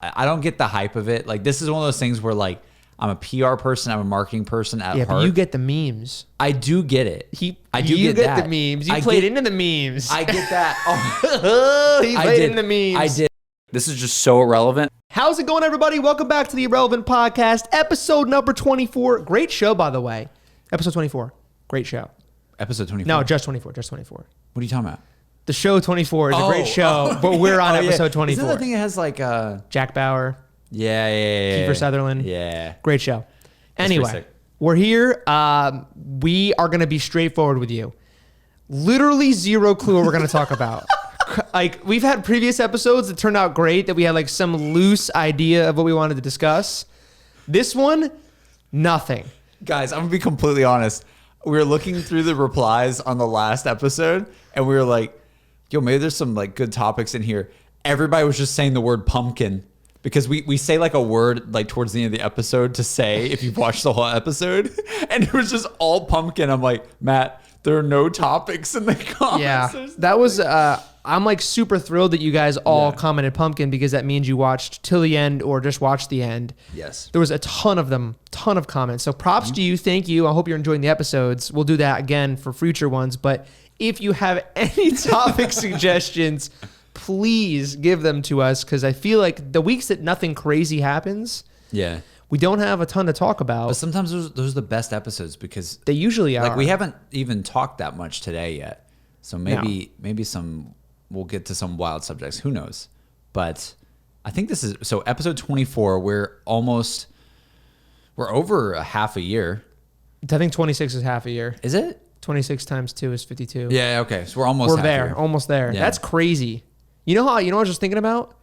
I don't get the hype of it. Like, this is one of those things where, like, I'm a PR person, I'm a marketing person at heart. But you get the memes. I do get it. I do you get that. The memes. You played into the memes. I get that. Oh. He played into the memes. I did. This is just so irrelevant. How's it going, everybody? Welcome back to the Irrelevant Podcast, episode number 24. Great show, by the way. Episode 24. Great show. Episode 24? No, just 24. Just 24. What are you talking about? The show 24 is a great show, but we're on episode 24. Isn't that the thing that has like Jack Bauer? Yeah. Kiefer Sutherland? Yeah. Great show. Anyway, we're here. We are going to be straightforward with you. Literally zero clue what we're going to talk about. Like, we've had previous episodes that turned out great, that we had like some loose idea of what we wanted to discuss. This one, nothing. Guys, I'm going to be completely honest. We were looking through the replies on the last episode, and we were like, yo, maybe there's some like good topics in here. Everybody was just saying the word pumpkin. Because we say like a word like towards the end of the episode to say if you've watched the whole episode. And it was just all pumpkin. I'm like, Matt, there are no topics in the comments. Yeah, that was, I'm like super thrilled that you guys all commented pumpkin, because that means you watched till the end or just watched the end. Yes. There was a ton of them, ton of comments. So props to you. Thank you. I hope you're enjoying the episodes. We'll do that again for future ones. But if you have any topic suggestions, please give them to us, because I feel like the weeks that nothing crazy happens, we don't have a ton to talk about. But sometimes those are the best episodes, because they usually are. Like, we haven't even talked that much today yet. So maybe we'll get to some wild subjects. Who knows? But I think this is, so episode 24, we're over a half a year. I think 26 is half a year. Is it? 26 times 2 is 52. Yeah, okay. So we're almost there. Almost there. Yeah. That's crazy. You know what I was just thinking about?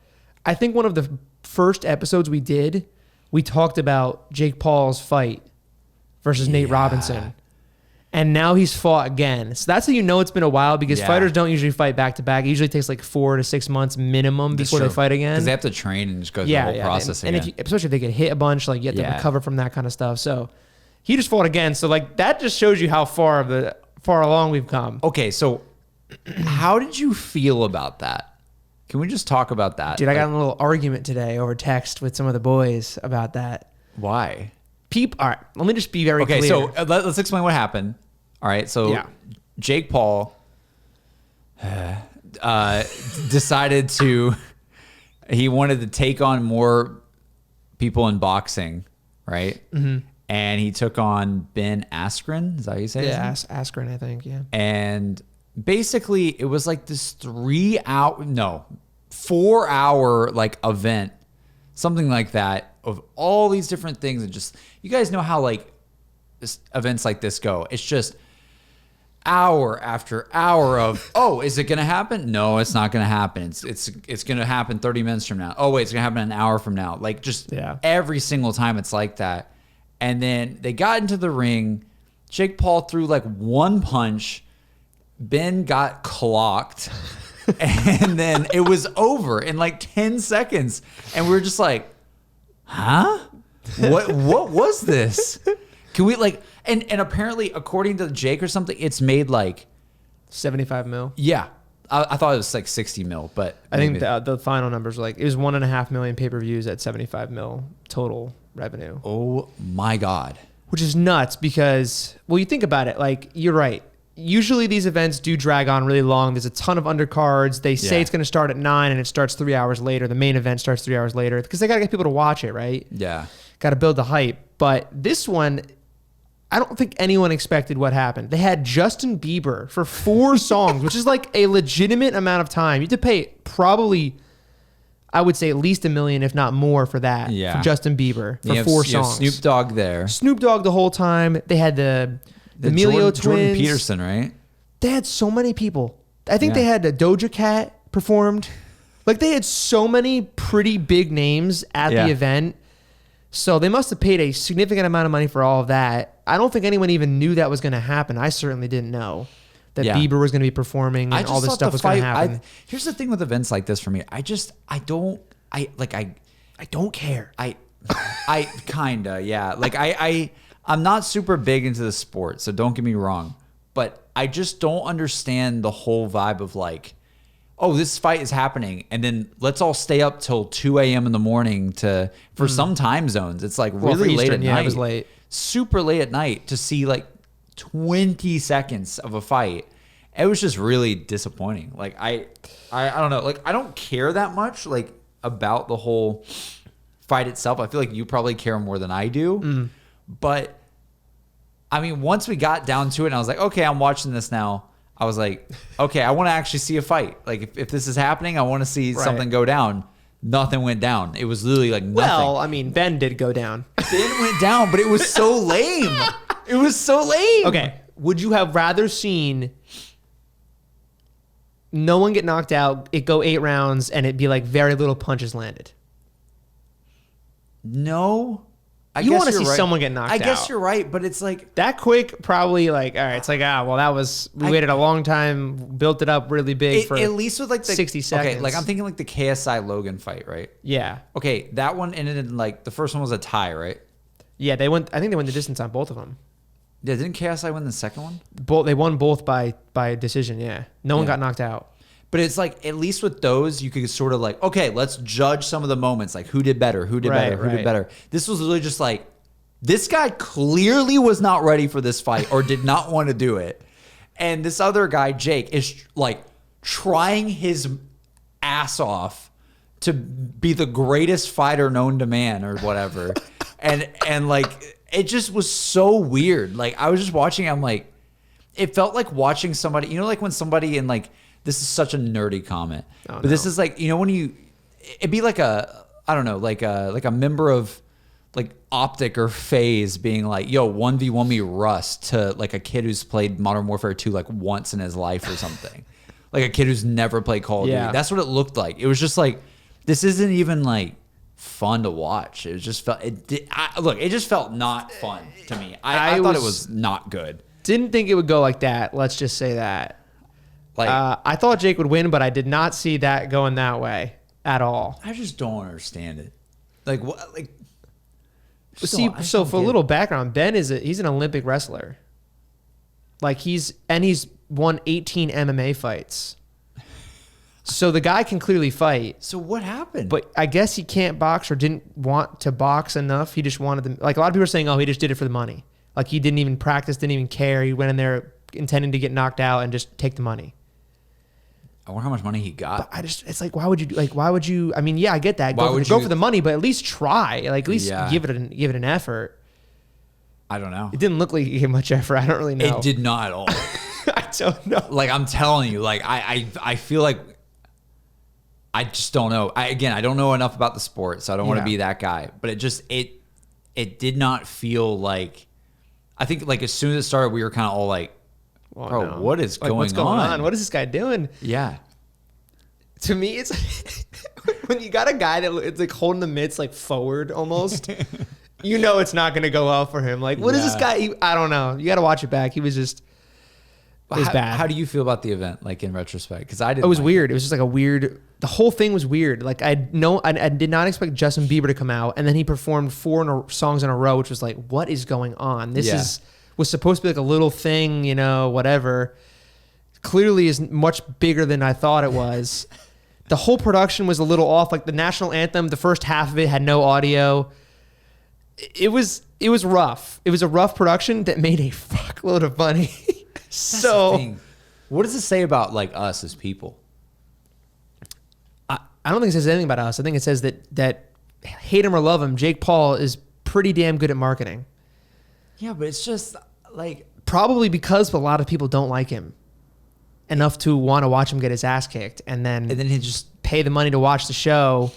I think one of the first episodes we did, we talked about Jake Paul's fight versus Nate Robinson. And now he's fought again. So that's how you know it's been a while, because fighters don't usually fight back to back. It usually takes like 4 to 6 months minimum before they fight again. Because they have to train and just go through the whole process again. And especially if they get hit a bunch, like you have to recover from that kind of stuff. So he just fought again. So like that just shows you how far along we've come. Okay, so how did you feel about that? Can we just talk about that? Dude, I got in a little argument today over text with some of the boys about that. Why? All right, let me just be very clear. Okay, so let's explain what happened. All right, so Jake Paul decided he wanted to take on more people in boxing, right? Mm-hmm. And he took on Ben Askren. Is that how you say it? Yeah, Askren, I think, yeah. And basically, it was like this 4-hour like event, something like that, of all these different things. And just, you guys know how like events like this go. It's just hour after hour of, oh, is it going to happen? No, it's not going to happen. It's going to happen 30 minutes from now. Oh, wait, it's going to happen an hour from now. Like, just every single time it's like that. And then they got into the ring. Jake Paul threw like one punch. Ben got clocked. And then it was over in like 10 seconds. And we were just like, huh? What was this? Can we like, and apparently according to Jake or something, it's made like 75 mil. Yeah. I thought it was like 60 mil, but I think the final numbers were like, it was 1.5 million pay-per-views at 75 mil total revenue. Oh my God. Which is nuts, because, well, you think about it, like, you're right. Usually these events do drag on really long. There's a ton of undercards. They say it's going to start at 9 and it starts 3 hours later. The main event starts 3 hours later, because they got to get people to watch it, right? Yeah. Got to build the hype. But this one, I don't think anyone expected what happened. They had Justin Bieber for 4 songs, which is like a legitimate amount of time. You have to pay probably, I would say, at least $1 million, if not more, for that. Yeah. For Justin Bieber for 4 songs. Snoop Dogg there. Snoop Dogg the whole time. They had the Emilio twins. Jordan Peterson, right? They had so many people. I think they had a Doja Cat performed. Like, they had so many pretty big names at the event. So they must have paid a significant amount of money for all of that. I don't think anyone even knew that was going to happen. I certainly didn't know that Bieber was going to be perforing and all this stuff was going to happen. Here's the thing with events like this for me. I don't care. I kinda, yeah. Like I'm not super big into the sport, so don't get me wrong. But I just don't understand the whole vibe of like, oh, this fight is happening, and then let's all stay up till 2 a.m. in the morning for some time zones. It's like really late at night. Yeah, it was late. Super late at night to see like 20 seconds of a fight. It was just really disappointing. Like I don't know. Like I don't care that much like about the whole fight itself. I feel like you probably care more than I do. But I mean, once we got down to it, and I was like, okay, I'm watching this now. I was like, okay, I want to actually see a fight. Like if this is happening, I want to see something go down. Nothing went down. It was literally like nothing. Well, I mean, Ben did go down. Ben went down, but it was so lame. It was so lame. Okay. Would you have rather seen no one get knocked out, it go 8 rounds, and it be like very little punches landed? No. You want to see someone get knocked out. I guess you're right, but it's like that quick, probably like, all right, it's like, we waited a long time, built it up really big for at least with like the 60 seconds. Okay, like I'm thinking like the KSI Logan fight, right? Yeah. Okay, that one ended in like the first one was a tie, right? Yeah, I think they went the distance on both of them. Yeah, didn't KSI win the second one? They won both by decision, yeah. No one got knocked out. But it's like, at least with those, you could sort of like, okay, let's judge some of the moments. Like, who did better? Who did better? Who did better? This was literally just like, this guy clearly was not ready for this fight or did not want to do it. And this other guy, Jake, is like trying his ass off to be the greatest fighter known to man or whatever. and like, it just was so weird. Like, I was just watching, I'm like, it felt like watching somebody, you know, like when somebody in like, this is such a nerdy comment, but this is like, you know, when it'd be like a, I don't know, like a member of like Optic or FaZe being like, yo, 1v1 me Rust to like a kid who's played Modern Warfare 2 like once in his life or something. Like a kid who's never played Call of Duty. That's what it looked like. It was just like, this isn't even like fun to watch. It just felt, it just felt not fun to me. I thought it was not good. Didn't think it would go like that. Let's just say that. Like, I thought Jake would win, but I did not see that going that way at all. I just don't understand it. Like what? Like, so for a little background, Ben he's an Olympic wrestler. Like he's won 18 MMA fights. So the guy can clearly fight. So what happened? But I guess he can't box or didn't want to box enough. He just wanted to. Like a lot of people are saying, oh, he just did it for the money. Like he didn't even practice, didn't even care. He went in there intending to get knocked out and just take the money. I wonder how much money he got. But it's like, why would you, I mean, yeah, I get that. Go for the money, but at least try. Like, at least give it an effort. I don't know. It didn't look like he gave much effort. I don't really know. It did not at all. I don't know. Like, I'm telling you, like, I feel like I just don't know. I don't know enough about the sport, so I don't want to be that guy. But it did not feel like, I think, like, as soon as it started, we were kind of all like, well, bro, no. what is what's going on? What is this guy doing? Yeah. To me, it's when you got a guy that it's like holding the mitts like forward almost, you know it's not going to go well for him. Like, what is this guy? I don't know. You got to watch it back. He was just, it was bad. How do you feel about the event, like in retrospect? Because I didn't. It was weird. It was just like a weird. The whole thing was weird. Like I did not expect Justin Bieber to come out, and then he performed 4 songs in a row, which was like, what is going on? This was supposed to be like a little thing, you know, whatever. Clearly is much bigger than I thought it was. The whole production was a little off. Like the national anthem, the first half of it had no audio. It was rough. It was a rough production that made a fuckload of money. So, what does it say about like us as people? I don't think it says anything about us. I think it says that hate him or love him, Jake Paul is pretty damn good at marketing. Yeah, but it's just like, probably because a lot of people don't like him enough to want to watch him get his ass kicked, and then he just pay the money to watch the show,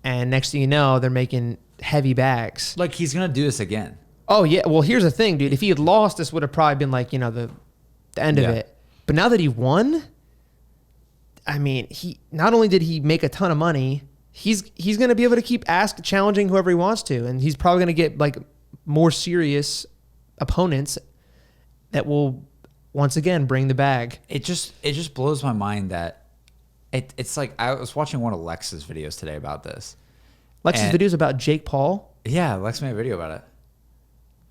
and next thing you know, they're making heavy bags. Like, he's gonna do this again. Oh yeah. Well, here's the thing, dude. If he had lost, this would have probably been like, you know, the end of it. But now that he won, I mean, he not only did he make a ton of money, he's gonna be able to keep challenging whoever he wants to, and he's probably gonna get like more serious opponents that will once again bring the bag. It just blows my mind that it's like, I was watching one of Lex's videos today about this. Lex's videos about Jake Paul? Yeah, Lex made a video about it.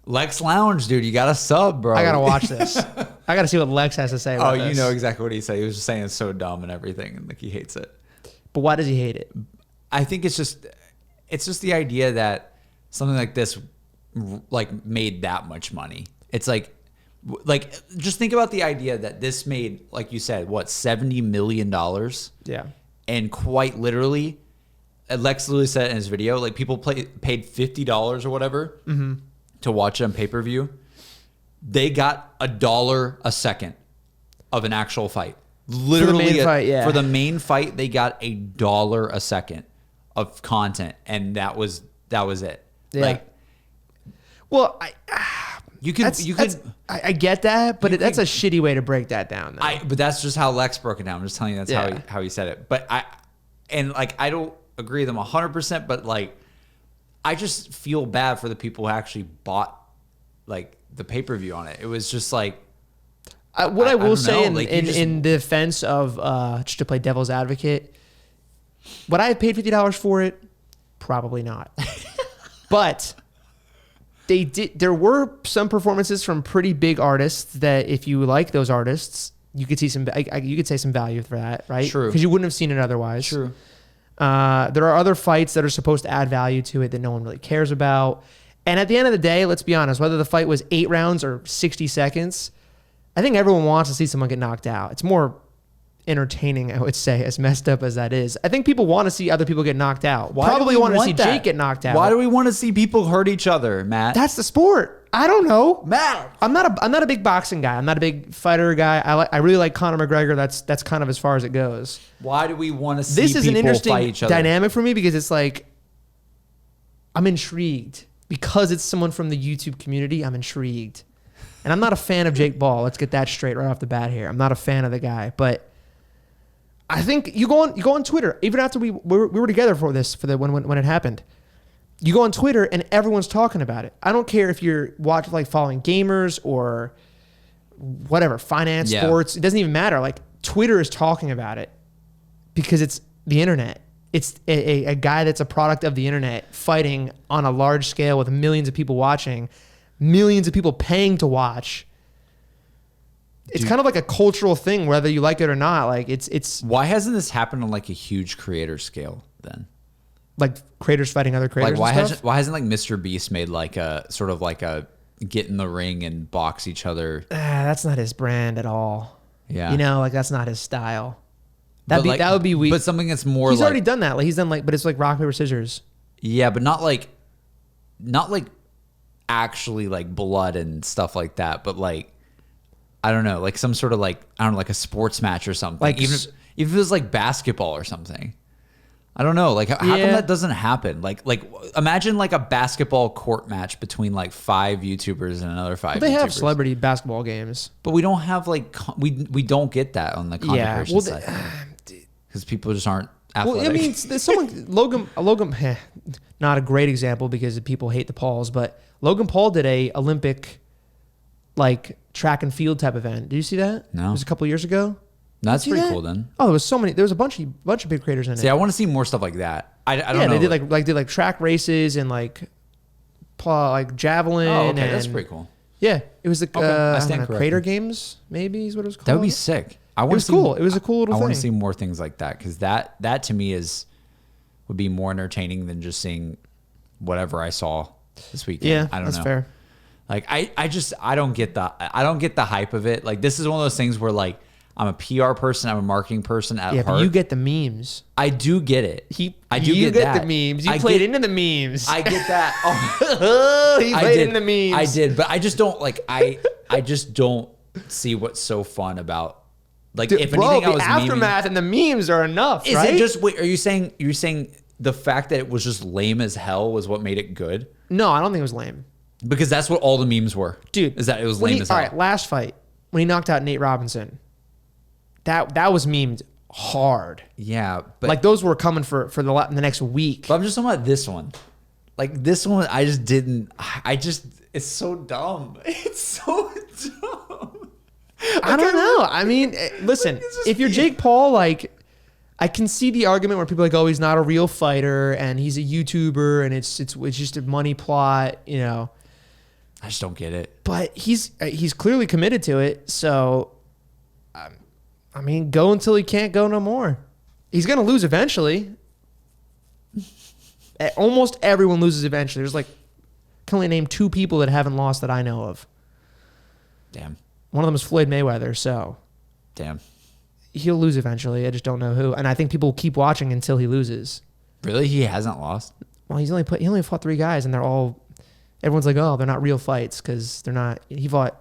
Lex Lounge, dude, you got to sub, bro. I got to watch this. I got to see what Lex has to say about this. You know exactly what he said. He was just saying it's so dumb and everything, and like he hates it. But why does he hate it? I think it's just the idea that something like this like made that much money. It's like just think about the idea that this made, like you said, what, $70 million? Yeah. And quite literally, Lex literally said in his video, like people paid $50 or whatever to watch it on pay-per-view. They got $1 a second of an actual fight. Literally, for the main fight, they got $1 a second of content, and that was it. Yeah. Like, well, I get that, but that's a shitty way to break that down. Though. But that's just how Lex broke it down. I'm just telling you that's how he said it. But I don't agree with them 100%. But like, I just feel bad for the people who actually bought like the pay-per-view on it. It was just like. What I will say in defense of just to play devil's advocate, would I have paid $50 for it? Probably not. But they did. There were some performances from pretty big artists that, if you like those artists, you could see some. You could say some value for that, right? True. Because you wouldn't have seen it otherwise. True. There are other fights that are supposed to add value to it that no one really cares about. And at the end of the day, let's be honest, whether the fight was 8 rounds or 60 seconds. I think everyone wants to see someone get knocked out. It's more entertaining, I would say, as messed up as that is. I think people want to see other people get knocked out. Probably want to see Jake get knocked out. Why do we want to see people hurt each other, Matt? That's the sport. I don't know, Matt. I'm not a big boxing guy. I'm not a big fighter guy. I really like Conor McGregor. That's kind of as far as it goes. Why do we want to see this is people an interesting fight each other? Dynamic for me because it's like I'm intrigued because it's someone from the YouTube community. I'm intrigued. And I'm not a fan of Jake Paul. Let's get that straight right off the bat here. I'm not a fan of the guy, but I think you go on Twitter even after we were together for when it happened. You go on Twitter and everyone's talking about it. I don't care if you're following gamers or whatever, finance, sports. It doesn't even matter. Like Twitter is talking about it because it's the internet. It's a guy that's a product of the internet fighting on a large scale with millions of people watching. Millions of people paying to watch. It's kind of like a cultural thing, whether you like it or not. Like it's. Why hasn't this happened on like a huge creator scale then? Like creators fighting other creators. Like why hasn't like Mr. Beast made like a sort of like a get in the ring and box each other? That's not his brand at all. Yeah, like that's not his style. That would be weak. But something that's more. He's already done that. Like he's done but it's like rock paper scissors. Yeah, but not like actually like blood and stuff like that, but like I don't know, like some sort of like I don't know, like a sports match or something. Like even if it was like basketball or something. I don't know, like how come that doesn't happen? Like imagine like a basketball court match between like 5 YouTubers and another 5 YouTubers. They have celebrity basketball games, but we don't have like we don't get that on the content creation side because people just aren't athletic. Well, I mean, there's someone Logan, not a great example because people hate the Pauls, but Logan Paul did a Olympic like track and field type event. Did you see that? No. It was a couple years ago. That's pretty cool then. Oh, there was a bunch of big creators in it. See, I want to see more stuff like that. I don't know. They did like track races and like javelin. Oh, okay, and, that's pretty cool. Yeah, it was the Crater corrected. Games, maybe is what it was called. That would be sick. It was cool. It was a cool little thing. I want to see more things like that because that to me would be more entertaining than just seeing whatever I saw this weekend. Yeah, I don't know. That's fair. Like I don't get the hype of it. Like this is one of those things where like I'm a PR person, I'm a marketing person at heart. But you get the memes. I do get it. You get the memes. You played into the memes. I get that. Oh, he played into the memes. I did, but I just don't like. I just don't see what's so fun about. Like, if anything, I was aftermath and the memes are enough. Is right? it just? Wait, are you saying the fact that it was just lame as hell was what made it good? No, I don't think it was lame. Because that's what all the memes were, dude. Is that it was lame as hell? All right, last fight when he knocked out Nate Robinson, that was memed hard. Yeah, but like those were coming for the next week. But I'm just talking about this one. Like this one, I just didn't. It's so dumb. It's so dumb. I don't know. I mean, listen, if you're Jake Paul, like, I can see the argument where people are like, oh, he's not a real fighter and he's a YouTuber and it's just a money plot, you know. I just don't get it. But he's clearly committed to it. So, I mean, go until he can't go no more. He's going to lose eventually. Almost everyone loses eventually. There's like, I can only name 2 people that haven't lost that I know of. Damn. One of them is Floyd Mayweather. So, damn. He'll lose eventually. I just don't know who. And I think people will keep watching until he loses. Really? He hasn't lost? Well, he only fought 3 guys, and they're all. Everyone's like, oh, they're not real fights because they're not. He fought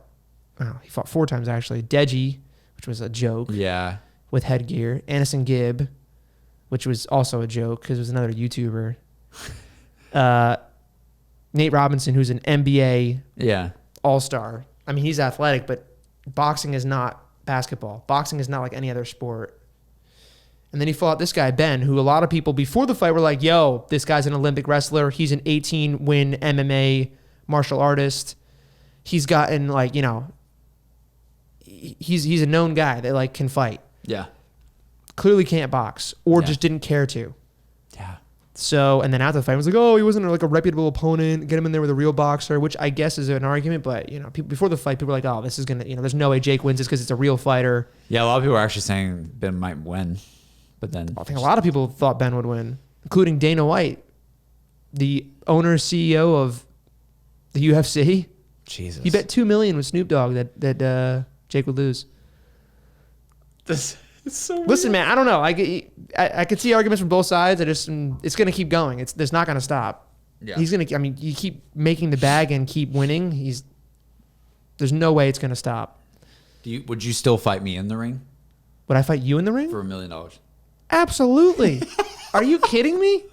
4 times actually. Deji, which was a joke. Yeah. With headgear. Anderson Gibb, which was also a joke because it was another YouTuber. Nate Robinson, who's an NBA all-star. I mean, he's athletic, but boxing is not basketball. Boxing is not like any other sport. And then he fought this guy, Ben, who a lot of people before the fight were like, yo, this guy's an Olympic wrestler. He's an 18-win MMA martial artist. He's gotten like, you know, he's a known guy that like can fight. Yeah. Clearly can't box or just didn't care to. Yeah. So, and then after the fight, I was like, oh, he wasn't like a reputable opponent. Get him in there with a real boxer, which I guess is an argument. But, you know, people, before the fight, people were like, oh, this is going to, you know, there's no way Jake wins this because it's a real fighter. Yeah, a lot of people are actually saying Ben might win. But then I think a lot of people thought Ben would win, including Dana White, the owner, CEO of the UFC. Jesus. He bet $2 million with Snoop Dogg that Jake would lose. This is so Listen, man, I don't know. I could see arguments from both sides. It's going to keep going. It's not going to stop. Yeah. He's going to, I mean, you keep making the bag and keep winning. There's no way it's going to stop. Would you still fight me in the ring? Would I fight you in the ring? For $1 million. Absolutely. Are you kidding me?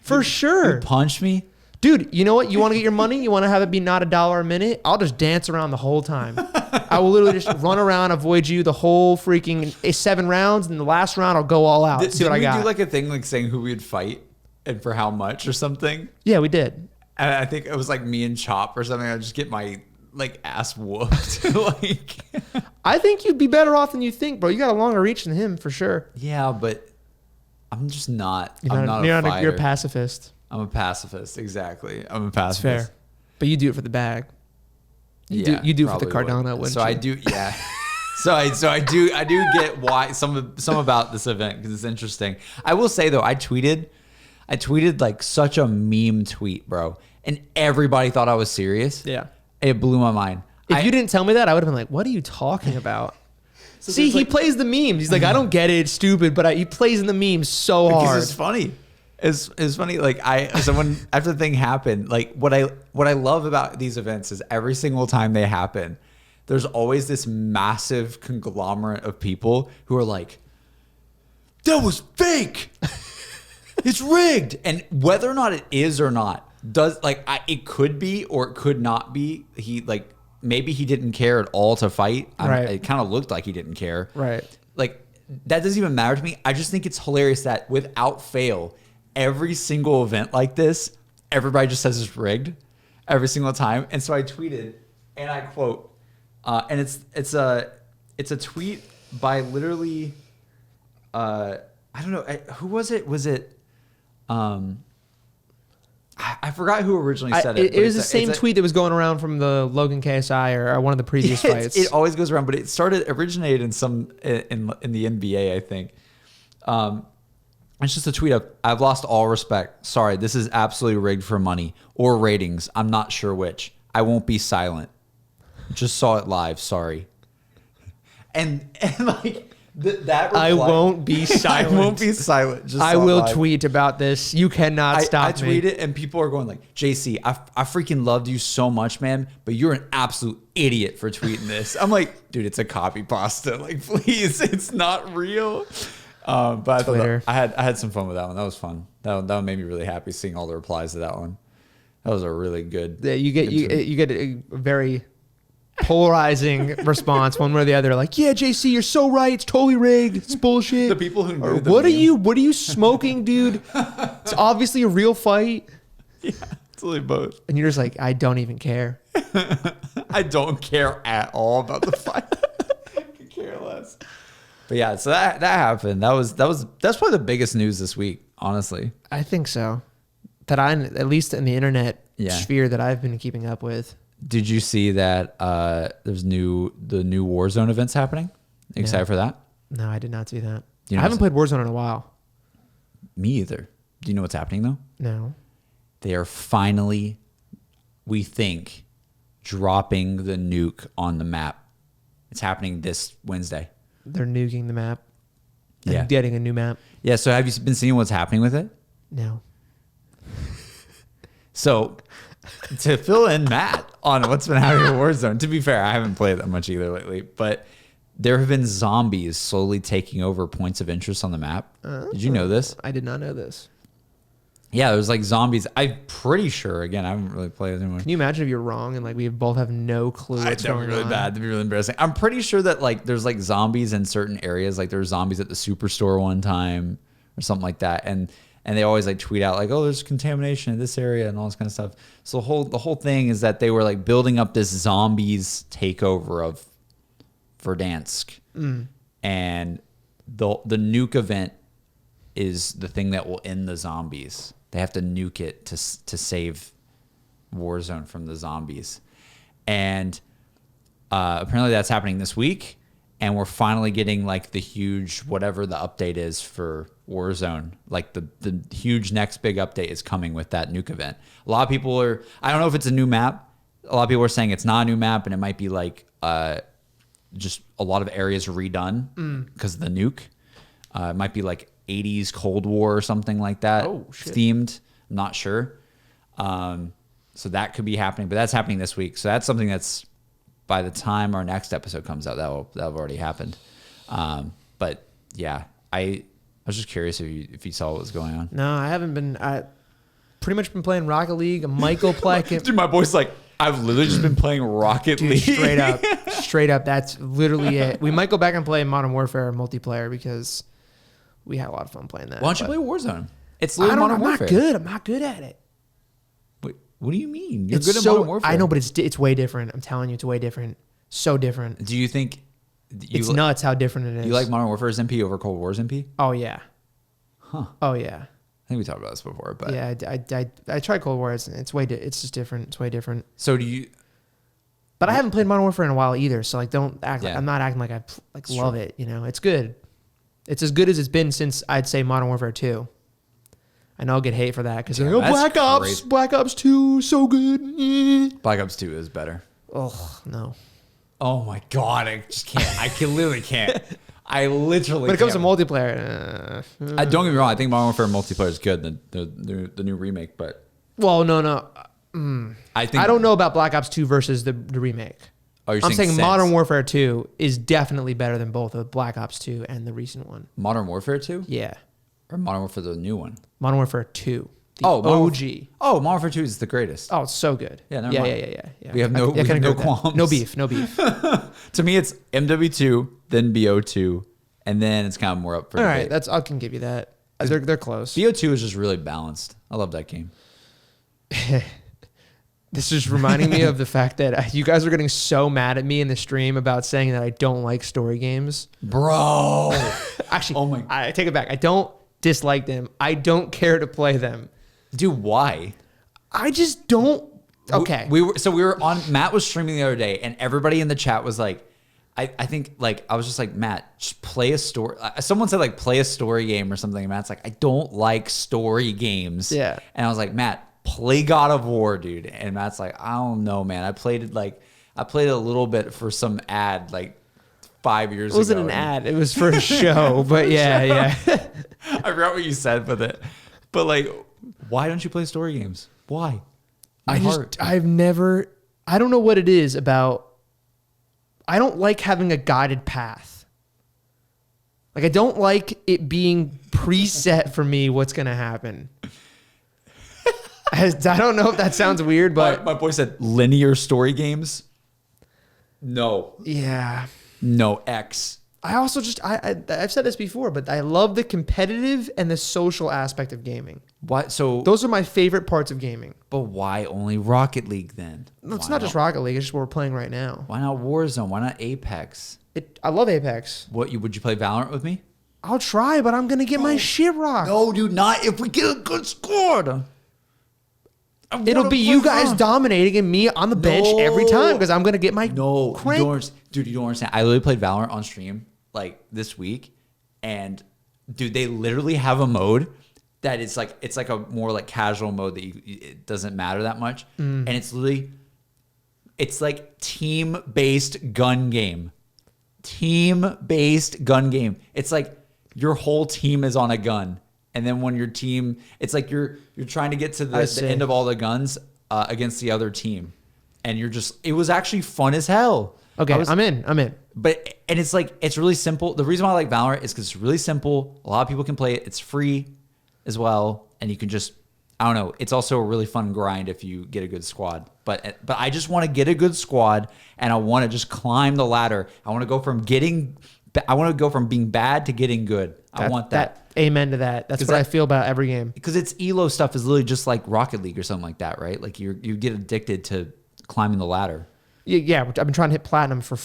For sure. You punch me? Dude, you know what? You want to get your money? You want to have it be not $1 a minute? I'll just dance around the whole time. I will literally just run around, avoid you the whole freaking 7 rounds, and the last round I'll go all out. See what I got. Did we do like a thing like saying who we'd fight and for how much or something? Yeah, we did. And I think it was like me and Chop or something. I'd just get my like ass whooped. Like, I think you'd be better off than you think, bro. You got a longer reach than him for sure. yeah, but I'm just not. You're not a fighter. you're a pacifist. I'm a pacifist. Exactly. I'm a pacifist. That's fair. But you do it for the bag. You do it for the Cardano, wouldn't so you? I do. Yeah. so I do get why some about this event because it's interesting. I will say though, I tweeted like such a meme tweet, bro, and everybody thought I was serious. Yeah. It blew my mind. If you didn't tell me that, I would have been like, what are you talking about? See, he plays the memes. He's like, I don't get it. It's stupid. But he plays in the memes so hard. Because it's funny. It's funny. Like when after the thing happened, like what I love about these events is every single time they happen, there's always this massive conglomerate of people who are like, that was fake. It's rigged. And whether or not it is or not, it could be or it could not be. Maybe he didn't care at all to fight. Right. It kind of looked like he didn't care. Right. Like that doesn't even matter to me. I just think it's hilarious that without fail, every single event like this, everybody just says it's rigged every single time. And so I tweeted, and I quote, and it's a tweet by literally, I don't know, who was it? Was it? I forgot who originally said it. It was the same tweet that was going around from the Logan KSI or one of the previous fights. It always goes around, but it originated in the NBA, I think. It's just a tweet of, I've lost all respect. Sorry, this is absolutely rigged for money or ratings. I'm not sure which. I won't be silent. Just saw it live. Sorry. And like that reply, I won't be silent. I won't be silent. Just I will tweet about this. You cannot stop me. I tweet it and people are going like, JC, I freaking loved you so much, man, but you're an absolute idiot for tweeting this. I'm like, dude, it's a copy pasta. Like, please, it's not real. But I thought I had some fun with that one. That was fun. That one made me really happy seeing all the replies to that one. That was a really good. Yeah, you get a very polarizing response one way or the other. Like, yeah, JC, you're so right. It's totally rigged. It's bullshit. The people who knew what are you smoking, dude? It's obviously a real fight. Yeah, it's really both. And you're just like, I don't even care. I don't care at all about the fight. I could care less. But yeah, so that happened. That's probably the biggest news this week, honestly. I think so. that at least in the internet Yeah. sphere that I've been keeping up with. Did you see that there's the new Warzone events happening? Excited for that? No, I did not see that. You know I haven't played Warzone in a while. Me either. Do you know what's happening though? No. They are finally, we think, dropping the nuke on the map. It's happening this Wednesday. They're nuking the map. And Yeah. getting a new map. Yeah, so have you been seeing what's happening with it? No. So, to fill in Matt on what's been happening in Warzone, to be fair, I haven't played that much either lately, but there have been zombies slowly taking over points of interest on the map. Did you know this? I did not know this. Yeah, there's like zombies. I'm pretty sure. Again, I haven't really played with anyone. Can you imagine if you're wrong and like we both have no clue what's going really on? bad. That'd be really embarrassing. I'm pretty sure that like there's like zombies in certain areas. Like there were zombies at the superstore one time or something like that. And they always like tweet out like, oh, there's contamination in this area and all this kind of stuff. So the whole thing is that they were like building up this zombies takeover of Verdansk. And the nuke event is the thing that will end the zombies. They have to nuke it to save Warzone from the zombies. And apparently that's happening this week. And we're finally getting like the huge, whatever the update is for Warzone. Like the huge next big update is coming with that nuke event. A lot of people I don't know if it's a new map. A lot of people are saying it's not a new map and it might be like just a lot of areas redone because of the nuke. It might be like 80s Cold War or something like that. Oh, shit. Themed. I'm not sure. So that could be happening, but that's happening this week. So that's something that's by the time our next episode comes out, that'll have already happened. But yeah, I was just curious if you saw what was going on. No, I haven't been. I pretty much been playing Rocket League. Michael Pleck. Dude, my boy's like, I've literally just been playing Rocket League. Straight up. That's literally it. We might go back and play Modern Warfare multiplayer because we had a lot of fun playing that. Why don't you play Warzone? It's literally Modern Warfare. I'm not good at it. Wait, what do you mean? You're It's good at Modern Warfare. I know, but it's way different. I'm telling you, it's way different. So different. Do you think It's nuts how different it is. you like Modern Warfare's MP over Cold War's MP? Oh yeah. Huh. Oh yeah. I think we talked about this before, but Yeah, I tried Cold War. It's it's just different. It's way different. So do you? But I haven't played Modern Warfare in a while either. So like, don't act like Yeah. I'm not acting like I love it. You know, it's good. It's as good as it's been since I'd say Modern Warfare 2. I know I'll get hate for that because Black Ops 2, so good. Black Ops 2 is better. Oh no. Oh my god, I just can't. Literally can't. I literally. When it comes to can't. multiplayer, Don't get me wrong. I think Modern Warfare multiplayer is good. The new remake, but well, no. I think I don't know about Black Ops 2 versus the remake. Oh, you're I'm saying since. Modern Warfare 2 is definitely better than both of Black Ops 2 and the recent one. Modern Warfare 2 Yeah. or Modern Warfare the new one. Modern Warfare 2. The Modern OG. Modern Warfare 2 is the greatest. Oh, it's so good. Yeah, never mind. Yeah. We have no qualms. No beef. No beef. To me, it's MW2, then BO2, and then it's kind of more up for All debate. right, I can give you that. They're close. BO2 is just really balanced. I love that game. This is reminding me of the fact that you guys are getting so mad at me in the stream about saying that I don't like story games. Bro. Actually, Oh my- I take it back. I don't dislike them. I don't care to play them. Dude, why? I just don't. Okay. We were on, Matt was streaming the other day and everybody in the chat was like, I think like, I was just like, Matt, just play a story. Someone said like, play a story game or something. And Matt's like, I don't like story games. Yeah. And I was like, Matt, play God of War, dude. And Matt's like, I don't know, man. I played it a little bit for some ad like 5 years ago. It wasn't an ad. It was for a show. But yeah. I forgot what you said with it. But like, why don't you play story games? Why? I don't know what it is about. I don't like having a guided path. Like, I don't like it being preset for me what's going to happen. I don't know if that sounds weird, but... My boy said linear story games. No. Yeah. No, X. I also just... I've said this before, but I love the competitive and the social aspect of gaming. Why? So Those are my favorite parts of gaming. But why only Rocket League then? No, it's Why not just Rocket League. It's just what we're playing right now. Why not Warzone? Why not Apex? I love Apex. Would you play Valorant with me? I'll try, but I'm going to get my shit rocked. No, dude, not if we get a good score. It'll be you guys dominating and me on the bench every time because I'm going to get my crank. Dude, you don't understand. I literally played Valorant on stream like this week, and dude, they literally have a mode that it's like a more like casual mode that it doesn't matter that much, and it's like team-based gun game. Team-based gun game. It's like your whole team is on a gun. And then when your team, it's like you're trying to get to the end of all the guns against the other team. And it was actually fun as hell. Okay, I'm in. But, and it's like, it's really simple. The reason why I like Valorant is because it's really simple. A lot of people can play it. It's free as well. And you can just, I don't know. It's also a really fun grind if you get a good squad. But I just want to get a good squad and I want to just climb the ladder. I want to go from being bad to getting good. I want that. Amen to that. That's what I feel about every game. Because it's elo stuff is literally just like Rocket League or something like that, right? Like you get addicted to climbing the ladder. Yeah. I've been trying to hit platinum for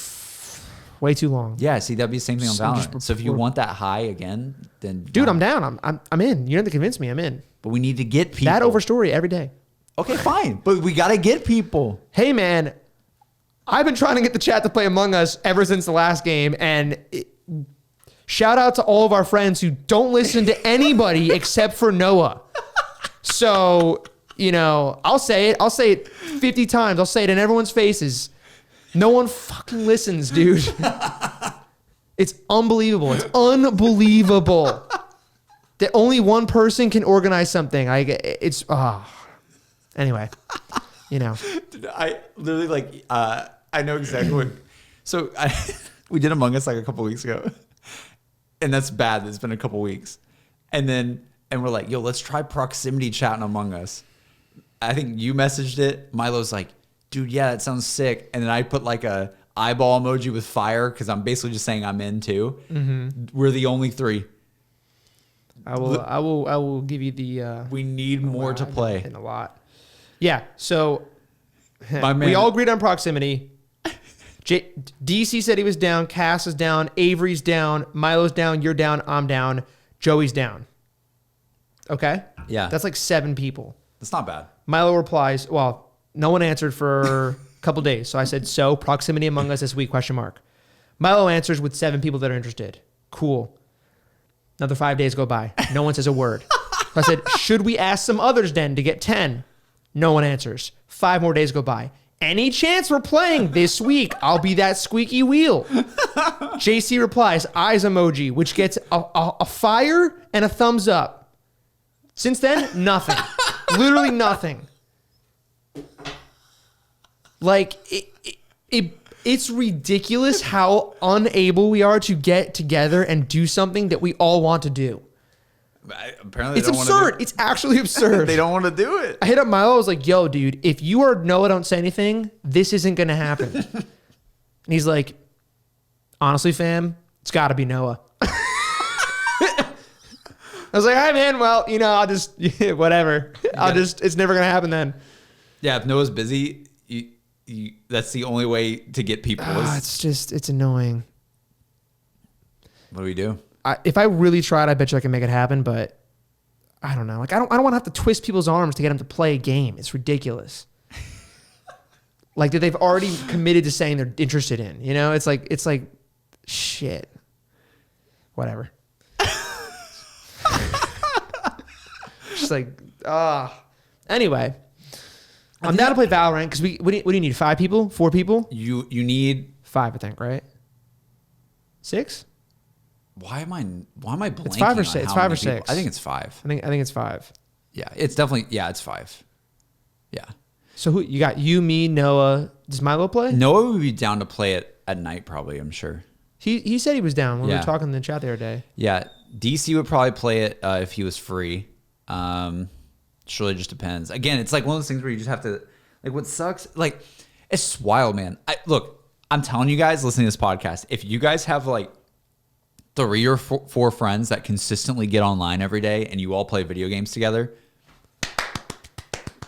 way too long. Yeah, see, that'd be the same thing on Valorant. So if you want that high again, then dude, I'm down. I'm in. You don't have to convince me. I'm in. But we need to get people. That over story every day. Okay, fine. But we got to get people. Hey, man, I've been trying to get the chat to play Among Us ever since the last game, and shout out to all of our friends who don't listen to anybody except for Noah. So, I'll say it 50 times. I'll say it in everyone's faces. No one fucking listens, dude. It's unbelievable. It's unbelievable that only one person can organize something. Anyway, Dude, I literally I know exactly what. So we did Among Us like a couple weeks ago. And that's bad. It's been a couple weeks. And we're like, yo, let's try proximity chatting Among Us. I think you messaged it. Milo's like, dude, yeah, that sounds sick. And then I put like a eyeball emoji with fire because I'm basically just saying I'm in too. Mm-hmm. We're the only three. I will give you the. We need more to play. In a lot. Yeah. So my man, we all agreed on proximity. DC said he was down. Cass is down. Avery's down. Milo's down. You're down. I'm down. Joey's down. Okay? Yeah. That's like 7 people. That's not bad. Milo replies, well, no one answered for a couple days. So I said, so proximity Among Us this week, ? Milo answers with 7 people that are interested. Cool. Another 5 days go by. No one says a word. So I said, should we ask some others then to get 10? No one answers. 5 more days go by. Any chance we're playing this week? I'll be that squeaky wheel. JC replies, eyes emoji, which gets a fire and a thumbs up. Since then, nothing. Literally nothing. Like, it's ridiculous how unable we are to get together and do something that we all want to do. Apparently, it's absurd. It's actually absurd. They don't want to do it. I hit up Milo. I was like, yo, dude, if you or Noah don't say anything, this isn't going to happen. And he's like, honestly, fam, it's got to be Noah. I was like, all right, man. Well, I'll just, whatever. It's never going to happen then. Yeah, if Noah's busy, that's the only way to get people. It's annoying. What do we do? If I really tried, I bet you I can make it happen, but I don't know. Like, I don't want to have to twist people's arms to get them to play a game. It's ridiculous. Like that they've already committed to saying they're interested in. It's like shit. Whatever. Just like Anyway, I'm down to play Valorant because what do you need? 5 people? 4 people? You need 5, I think, right? 6? Why am I blanking? It's 5 or 6. It's 5 or 6. People? I think it's 5. I think it's 5. Yeah, it's definitely it's 5. Yeah. So who you got? You, me, Noah. Does Milo play? Noah would be down to play it at night, probably. I'm sure. He said he was down when we were talking in the chat the other day. Yeah, DC would probably play it if he was free. It really just depends. Again, it's like one of those things where you just have to. Like, what sucks? Like, it's wild, man. Look, I'm telling you guys, listening to this podcast, if you guys have like 3 or 4 friends that consistently get online every day and you all play video games together,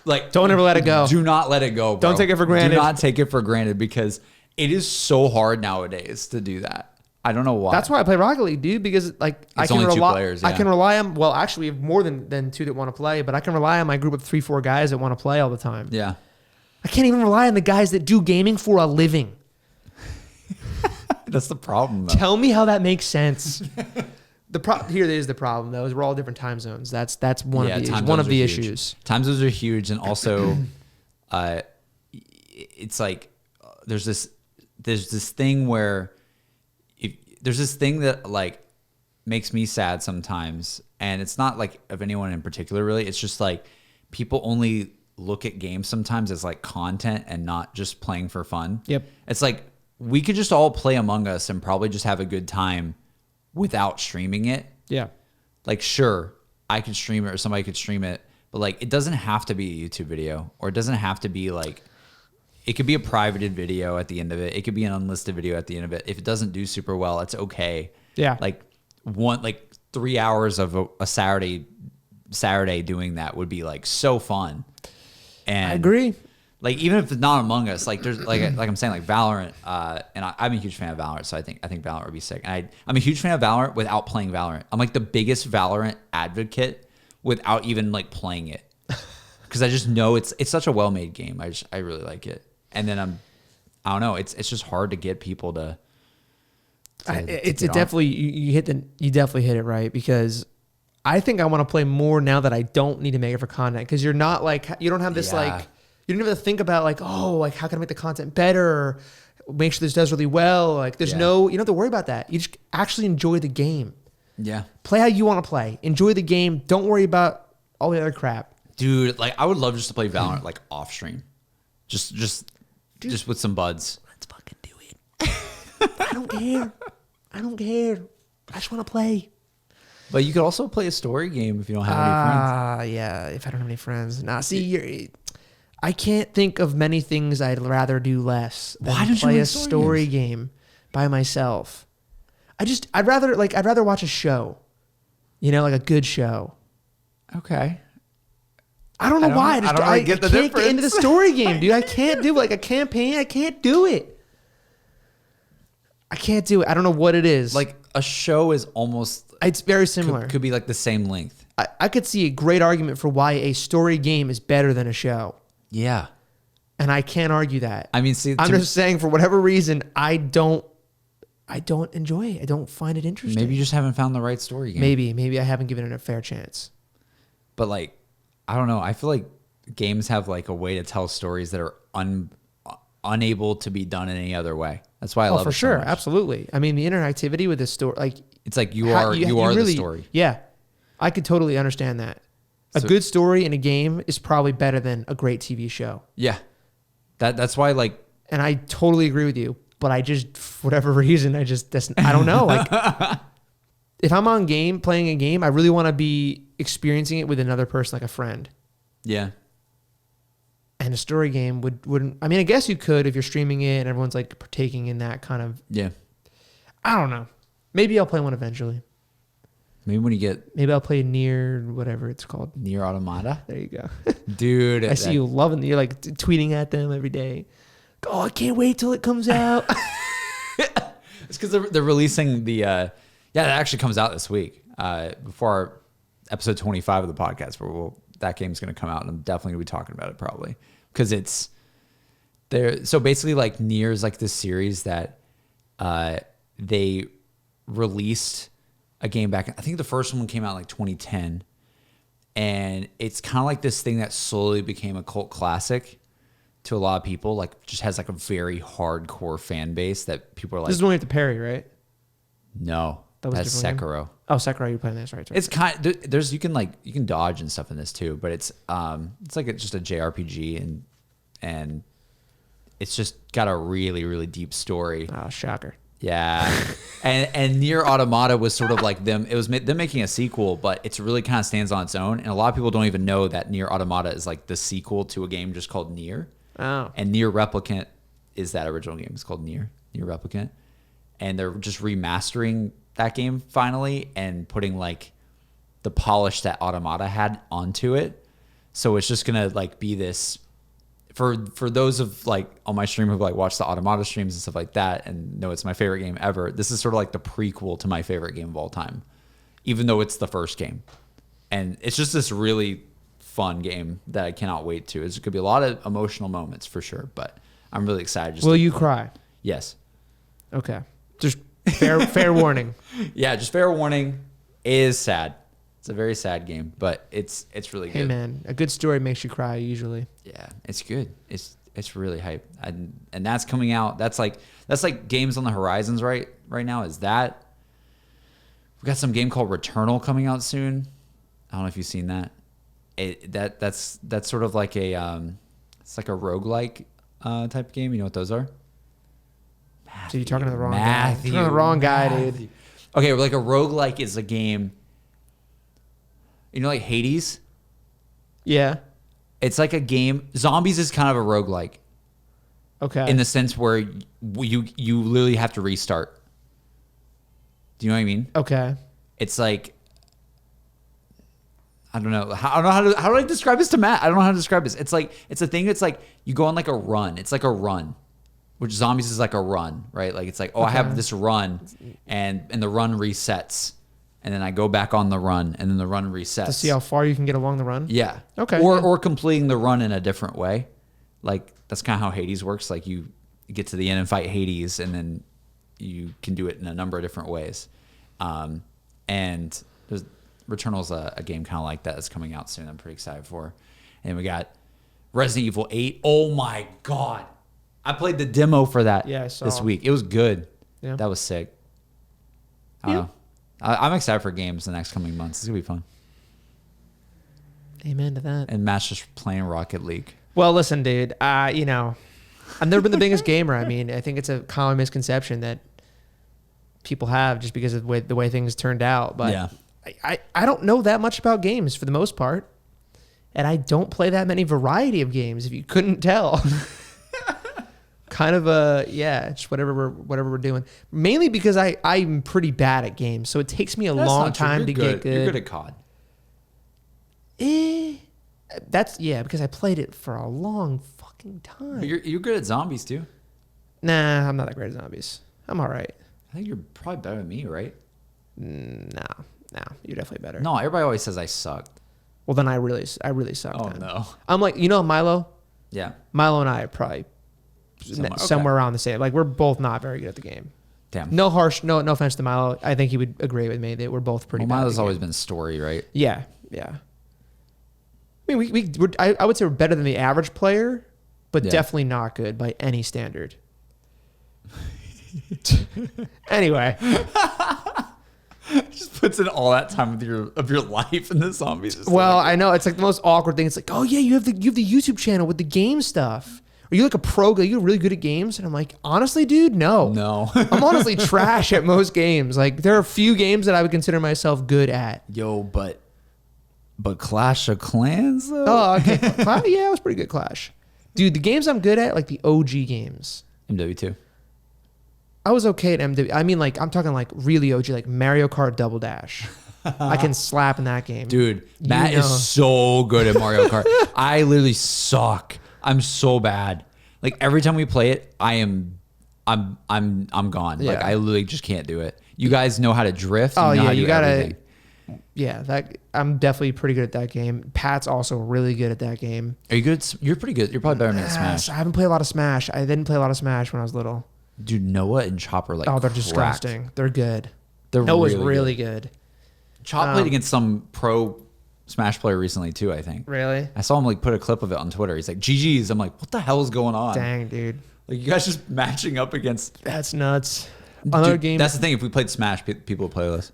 like, don't ever let it go. Do not let it go, bro. Don't take it for granted. Do not take it for granted because it is so hard nowadays to do that. I don't know why. That's why I play Rocket League, dude, because like I can only two rely players, I can rely on, well, actually we have more than two that want to play, but I can rely on my group of 3-4 guys that want to play all the time. Yeah. I can't even rely on the guys that do gaming for a living. That's the problem, though. Tell me how that makes sense. Here is the problem, though, is we're all different time zones. That's one of the issues. Time zones are huge, and also, it's like there's this thing where there's this thing that like makes me sad sometimes, and it's not like of anyone in particular, really. It's just like people only look at games sometimes as like content and not just playing for fun. Yep. It's like we could just all play Among Us and probably just have a good time without streaming it. Yeah. Like, sure, I could stream it or somebody could stream it, but like it doesn't have to be a YouTube video, or it doesn't have to be like, it could be a privated video at the end of it. It could be an unlisted video at the end of it. If it doesn't do super well, it's okay. Yeah. Like 3 hours of a Saturday doing that would be like so fun. And I agree. Like, even if it's not Among Us, like there's like I'm saying, like Valorant, and I'm a huge fan of Valorant, so I think Valorant would be sick. And I'm a huge fan of Valorant without playing Valorant. I'm like the biggest Valorant advocate without even like playing it, because I just know it's such a well-made game. I really like it. And then I don't know, it's just hard to get people to it's definitely you definitely hit it right, because I think I want to play more now that I don't need to make it for content, because you're not like, you don't have this like, you don't even have to think about like, oh, like how can I make the content better, or make sure this does really well. Like there's you don't have to worry about that. You just actually enjoy the game. Yeah. Play how you want to play. Enjoy the game. Don't worry about all the other crap. Dude, like I would love just to play Valorant like off stream. Just with some buds. Let's fucking do it. I don't care. I just want to play. But you could also play a story game if you don't have any friends. Yeah, if I don't have any friends. Nah, see, I can't think of many things I'd rather do less than play a story game by myself. I'd rather watch a show. You know, like a good show. Okay. I don't know why. I don't really get the difference. I can't get into the story game, dude. I can't do like a campaign. I can't do it. I can't do it. I don't know what it is. Like a show is almost... It's very similar. Could be like the same length. I could see a great argument for why a story game is better than a show. Yeah. And I can't argue that. I mean, see... I'm just saying, for whatever reason, I don't enjoy it. I don't find it interesting. Maybe you just haven't found the right story game. Maybe I haven't given it a fair chance. But like, I don't know. I feel like games have like a way to tell stories that are unable to be done in any other way. That's why I love it. For sure, so absolutely. I mean, the interactivity with this story, like it's like you are really, the story. Yeah, I could totally understand that. A good story in a game is probably better than a great TV show. Yeah, that's why like, and I totally agree with you. But I just, for whatever reason, I don't know. Like, if I'm playing a game, I really want to be experiencing it with another person, like a friend. Yeah. And a story game wouldn't. I mean, I guess you could if you're streaming it and everyone's like partaking in that kind of. Yeah. I don't know. Maybe I'll play one eventually. Maybe when you get. Maybe I'll play Nier, whatever it's called. Nier Automata. There you go, dude. I see you loving. You're like tweeting at them every day. Oh, I can't wait till it comes out. It's because they're releasing the. It actually comes out this week. Before our episode 25 of the podcast, where that game's going to come out, and I'm definitely going to be talking about it probably, because it's there. So basically, like Nier is like this series that they released a game back. I think the first one came out in like 2010, and it's kind of like this thing that slowly became a cult classic to a lot of people. Like, just has like a very hardcore fan base that people are like. This is the one with the parry, right? No, that's Sekiro. Oh, Sekiro, you're playing this, right? It's kind of, there's you can dodge and stuff in this too, but it's like just a JRPG, and it's just got a really, really deep story. Oh, shocker. Yeah. and Nier Automata was sort of like them. It was them making a sequel, but it's really kind of stands on its own. And a lot of people don't even know that Nier Automata is like the sequel to a game just called Nier. Oh. And Nier Replicant is that original game. It's called Nier Replicant. And they're just remastering that game finally and putting like the polish that Automata had onto it. So it's just going to like be this for those of like on my stream who like watch the Automata streams and stuff like that and know it's my favorite game ever, this is sort of like the prequel to my favorite game of all time, even though it's the first game. And it's just this really fun game that I cannot wait to. There's going to be a lot of emotional moments for sure, but I'm really excited. Will you cry? Yes. Okay. Just fair warning. Yeah, just fair warning. It is sad. It's a very sad game, but it's really good. Hey man, a good story makes you cry usually. Yeah, it's good. It's really hype, and that's coming out. That's like games on the horizons right now. Is that we got some game called Returnal coming out soon. I don't know if you've seen that. That's sort of like a it's like a roguelike type game. You know what those are? So you're talking to the wrong guy. You're talking to the wrong guy, dude. Okay, like a roguelike is a game. You know, like Hades? Yeah. It's like a game. Zombies is kind of a roguelike. Okay. In the sense where you literally have to restart. Do you know what I mean? Okay. It's like, I don't know. I don't know how do I describe this to Matt? I don't know how to describe this. It's like, it's a thing that's like, you go on like a run. It's like a run. Which zombies is like a run, right? Like it's like, oh, okay. I have this run and the run resets. And then I go back on the run, and then the run resets. To see how far you can get along the run? Yeah. Okay. Or completing the run in a different way. Like, that's kind of how Hades works. Like, you get to the end and fight Hades, and then you can do it in a number of different ways. And Returnal's a game kind of like that that's coming out soon. I'm pretty excited for. And we got Resident Evil 8. Oh, my God. I played the demo for that this week. It was good. Yeah. That was sick. I don't know. I'm excited for games the next coming months. It's going to be fun. Amen to that. And Matt's just playing Rocket League. Well, listen, dude. You know, I've never been the biggest gamer. I mean, I think it's a common misconception that people have just because of the way things turned out. But yeah. I don't know that much about games for the most part. And I don't play that many variety of games, if you couldn't tell. Kind of just whatever we're doing. Mainly because I'm pretty bad at games, so it takes me a long time to get good. You're good at COD. Because I played it for a long fucking time. But you're good at zombies too. Nah, I'm not that great at zombies. I'm all right. I think you're probably better than me, right? No, you're definitely better. No, everybody always says I suck. Well, then I really suck. Oh then. no. I'm like, Milo. Yeah. Milo and I are probably somewhere around the same. Like, we're both not very good at the game. Damn. No offense to Milo. I think he would agree with me that we're both pretty bad. Milo's always been story, right? Yeah. I mean, I would say we're better than the average player, but definitely not good by any standard. Anyway. Just puts in all that time of your life in the zombies. Well, I know it's like the most awkward thing. It's like, oh yeah, you have the YouTube channel with the game stuff. Are you like a pro? Are you really good at games? And I'm like, honestly, dude, no. I'm honestly trash at most games. Like, there are a few games that I would consider myself good at. Yo, but Clash of Clans, though? Oh, okay. Yeah, I was pretty good at Clash. Dude, the games I'm good at, like the OG games. MW2. I was okay at MW. I mean, like, I'm talking like really OG, like Mario Kart Double Dash. I can slap in that game. Dude, Matt is so good at Mario Kart. I literally suck. I'm so bad. Like, every time we play it, I'm gone. Yeah. Like, I literally just can't do it. You guys know how to drift. Oh yeah, you gotta. Everything. Yeah, I'm definitely pretty good at that game. Pat's also really good at that game. Are you good? You're pretty good. You're probably better than Smash. I haven't played a lot of Smash. I didn't play a lot of Smash when I was little. Dude, Noah and Chopper they're disgusting. They're good. Noah's really good. Chop played against some pro Smash player recently too, I think. Really? I saw him like put a clip of it on Twitter. He's like, GG's. I'm like, what the hell is going on? Dang, dude. Like, you guys just matching up against. That's nuts. Another game. That's the thing. If we played Smash, people would play with us.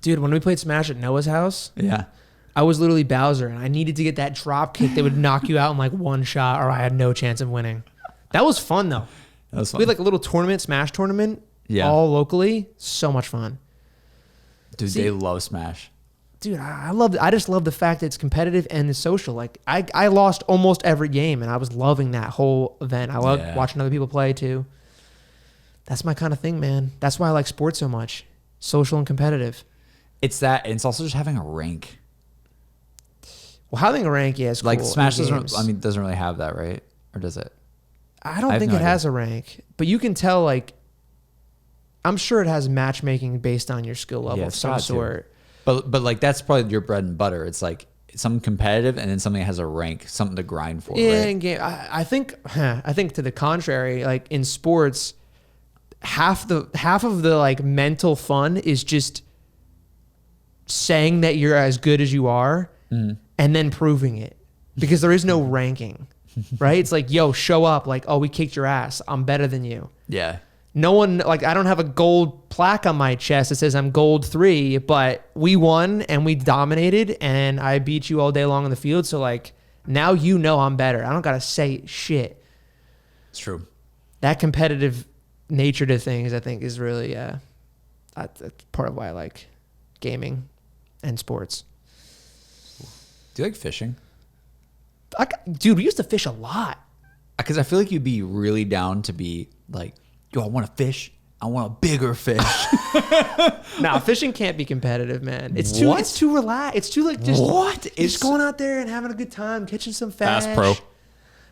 Dude, when we played Smash at Noah's house, yeah, I was literally Bowser, and I needed to get that drop kick that would knock you out in like one shot, or I had no chance of winning. That was fun though. That was fun. We had like a little tournament, Smash tournament, all locally. So much fun. Dude, they love Smash. Dude, I just love the fact that it's competitive and it's social. Like, I lost almost every game, and I was loving that whole event. I love watching other people play too. That's my kind of thing, man. That's why I like sports so much. Social and competitive. It's that, and it's also just having a rank. Well, having a rank, is like cool Smash doesn't really have that, right? or does it? I don't think it has a rank, but you can tell, like, I'm sure it has matchmaking based on your skill level of some sort. But like that's probably your bread and butter. It's like something competitive and then something that has a rank, something to grind for. Yeah, right? in game, I think to the contrary, like in sports, half of the like mental fun is just saying that you're as good as you are and then proving it, because there is no ranking, right? It's like, yo, show up, like, oh, we kicked your ass, I'm better than you. Yeah. No one, like, I don't have a gold plaque on my chest that says I'm gold 3, but we won and we dominated and I beat you all day long in the field. So, like, now you know I'm better. I don't got to say shit. It's true. That competitive nature to things, I think, is really, that's part of why I like gaming and sports. Do you like fishing? Dude, we used to fish a lot. Because I feel like you'd be really down to be like, yo, I want to fish. I want a bigger fish. Nah, fishing can't be competitive, man. It's What? too relaxed. It's too like just What? Just going out there and having a good time, catching some fish. Bass Pro.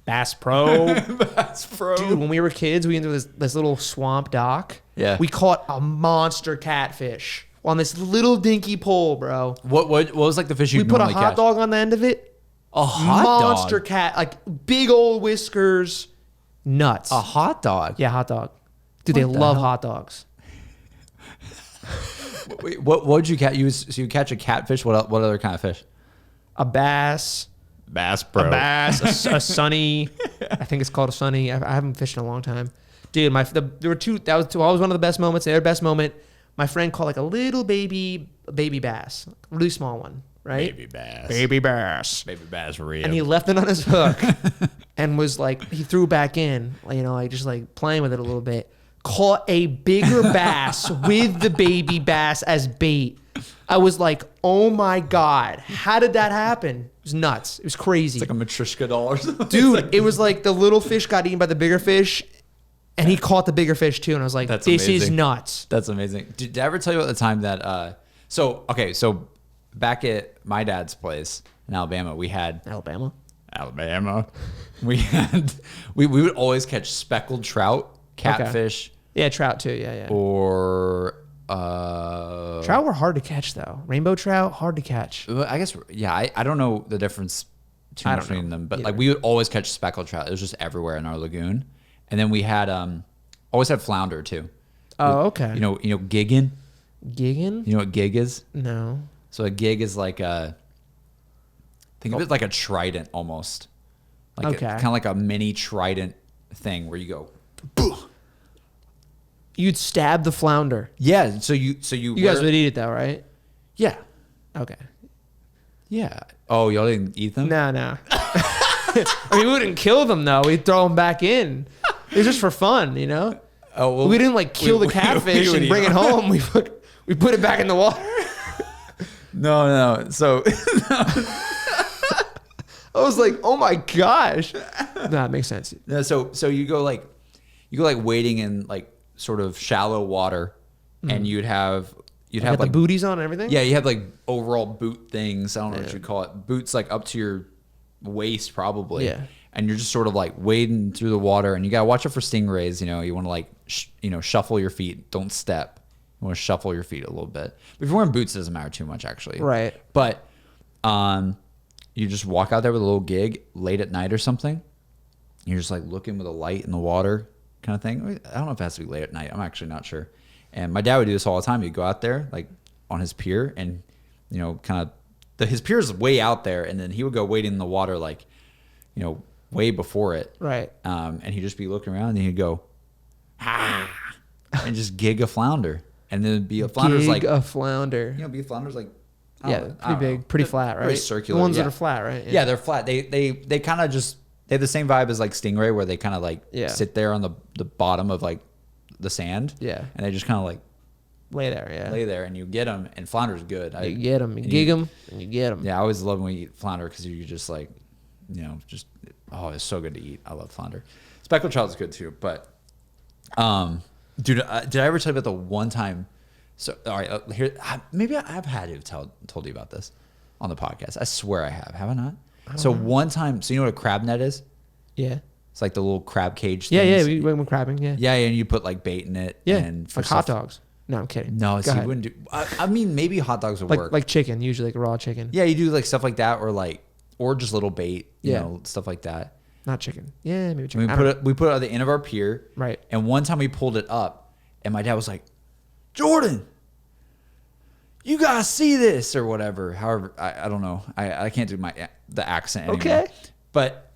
Bass Pro. Bass Pro. Dude, when we were kids, we went to this little swamp dock. Yeah. We caught a monster catfish on this little dinky pole, bro. What was like the fish you We put a normally hot catch? dog on the end of it. A hot Monster dog? cat, like big old whiskers, nuts. A hot dog? Yeah, hot dog. Dude, What they the love hell? hot dogs. Wait, what did you catch? You catch a catfish? What other kind of fish? A bass. Bass Pro. A bass, a sunny. I think it's called a sunny. I haven't fished in a long time, dude. There were two. That was always one of the best moments. Their best moment. My friend caught like a little baby bass, really small one, right? Baby bass. Baby bass. Baby bass rib. And he left it on his hook, and was like, he threw back in, you know, like just like playing with it a little bit. Caught a bigger bass with the baby bass as bait. I was like, oh my God, how did that happen? It was nuts. It was crazy. It's like a Matryoshka doll or something. Dude, it was like the little fish got eaten by the bigger fish, and he caught the bigger fish too. And I was like, That's this is amazing. nuts. That's amazing. Did I ever tell you about the time that so back at my dad's place in Alabama, we had Alabama. We would always catch speckled trout, catfish, Yeah, trout too. Yeah. or Trout were hard to catch though. Rainbow trout, hard to catch. I guess I don't know the difference too I much don't know between them, but either. like we would always catch speckled trout. It was just everywhere in our lagoon. And then we had always had flounder too. Oh, okay. You know gigging? Gigging? You know what gig is? No. So a gig is like think of it like a trident almost. Like Okay. kind of like a mini trident thing where you go, "Boo." You'd stab the flounder. Yeah, so you You guys would eat it though, right? Yeah. Okay. Yeah. Oh, y'all didn't eat them? No. I mean, we wouldn't kill them though. We'd throw them back in. It was just for fun, you know? Oh, well, We didn't like kill the catfish would and eat bring it them. home. We put it back in the water. No. So I was like, oh my gosh. That makes sense. no, so you go like wading in like sort of shallow water, and you'd have Got the like booties on and everything? yeah, you have like overall boot things. I don't know what you call it. Boots like up to your waist probably. Yeah. And you're just sort of like wading through the water, and you gotta watch out for stingrays. You know, you want to like shuffle your feet, don't step. You want to shuffle your feet a little bit. But if you're wearing boots, it doesn't matter too much actually. Right. But you just walk out there with a little gig late at night or something. You're just like looking with a light in the water kind of thing. I don't know if it has to be late at night. I'm actually not sure. And my dad would do this all the time. He'd go out there like on his pier, and kind of his pier is way out there, and then he would go wading in the water like way before it. Right. And he'd just be looking around, and he'd go, ah, and just gig a flounder. And then it'd be a flounder's like, a flounder. be a flounder's like, Yeah, pretty big, pretty flat, right? Very circular. The ones yeah. that are flat, right? Yeah, they're flat. They kind of just they have the same vibe as like stingray, where they kind of like sit there on the bottom of like the sand. Yeah. And they just kind of like Lay there, yeah. lay there, and you get them. And flounder's good. You get them, you gig them, and you get them. Yeah, I always love when we eat flounder because you just like, it's so good to eat. I love flounder. Speckled trout is good too, but dude, did I ever tell you about the one time? So all right, here maybe I've had to have told you about this on the podcast. I swear I have I not? So one time, so you know what a crab net is? Yeah. It's like the little crab cage Yeah, things. we went crabbing. Yeah, Yeah, and you put like bait in it. yeah, And for like hot stuff- dogs. No, I'm kidding. No, Go so you ahead. wouldn't do. I mean, maybe hot dogs would work. Like chicken, usually like raw chicken. Yeah, you do like stuff like that, or just little bait. You know, stuff like that. Not chicken. Yeah, maybe And chicken. we put it at the end of our pier. Right. And one time we pulled it up, and my dad was like, "Jordan, you gotta see this," or whatever. However, I don't know. I can't do the accent anymore. Okay. But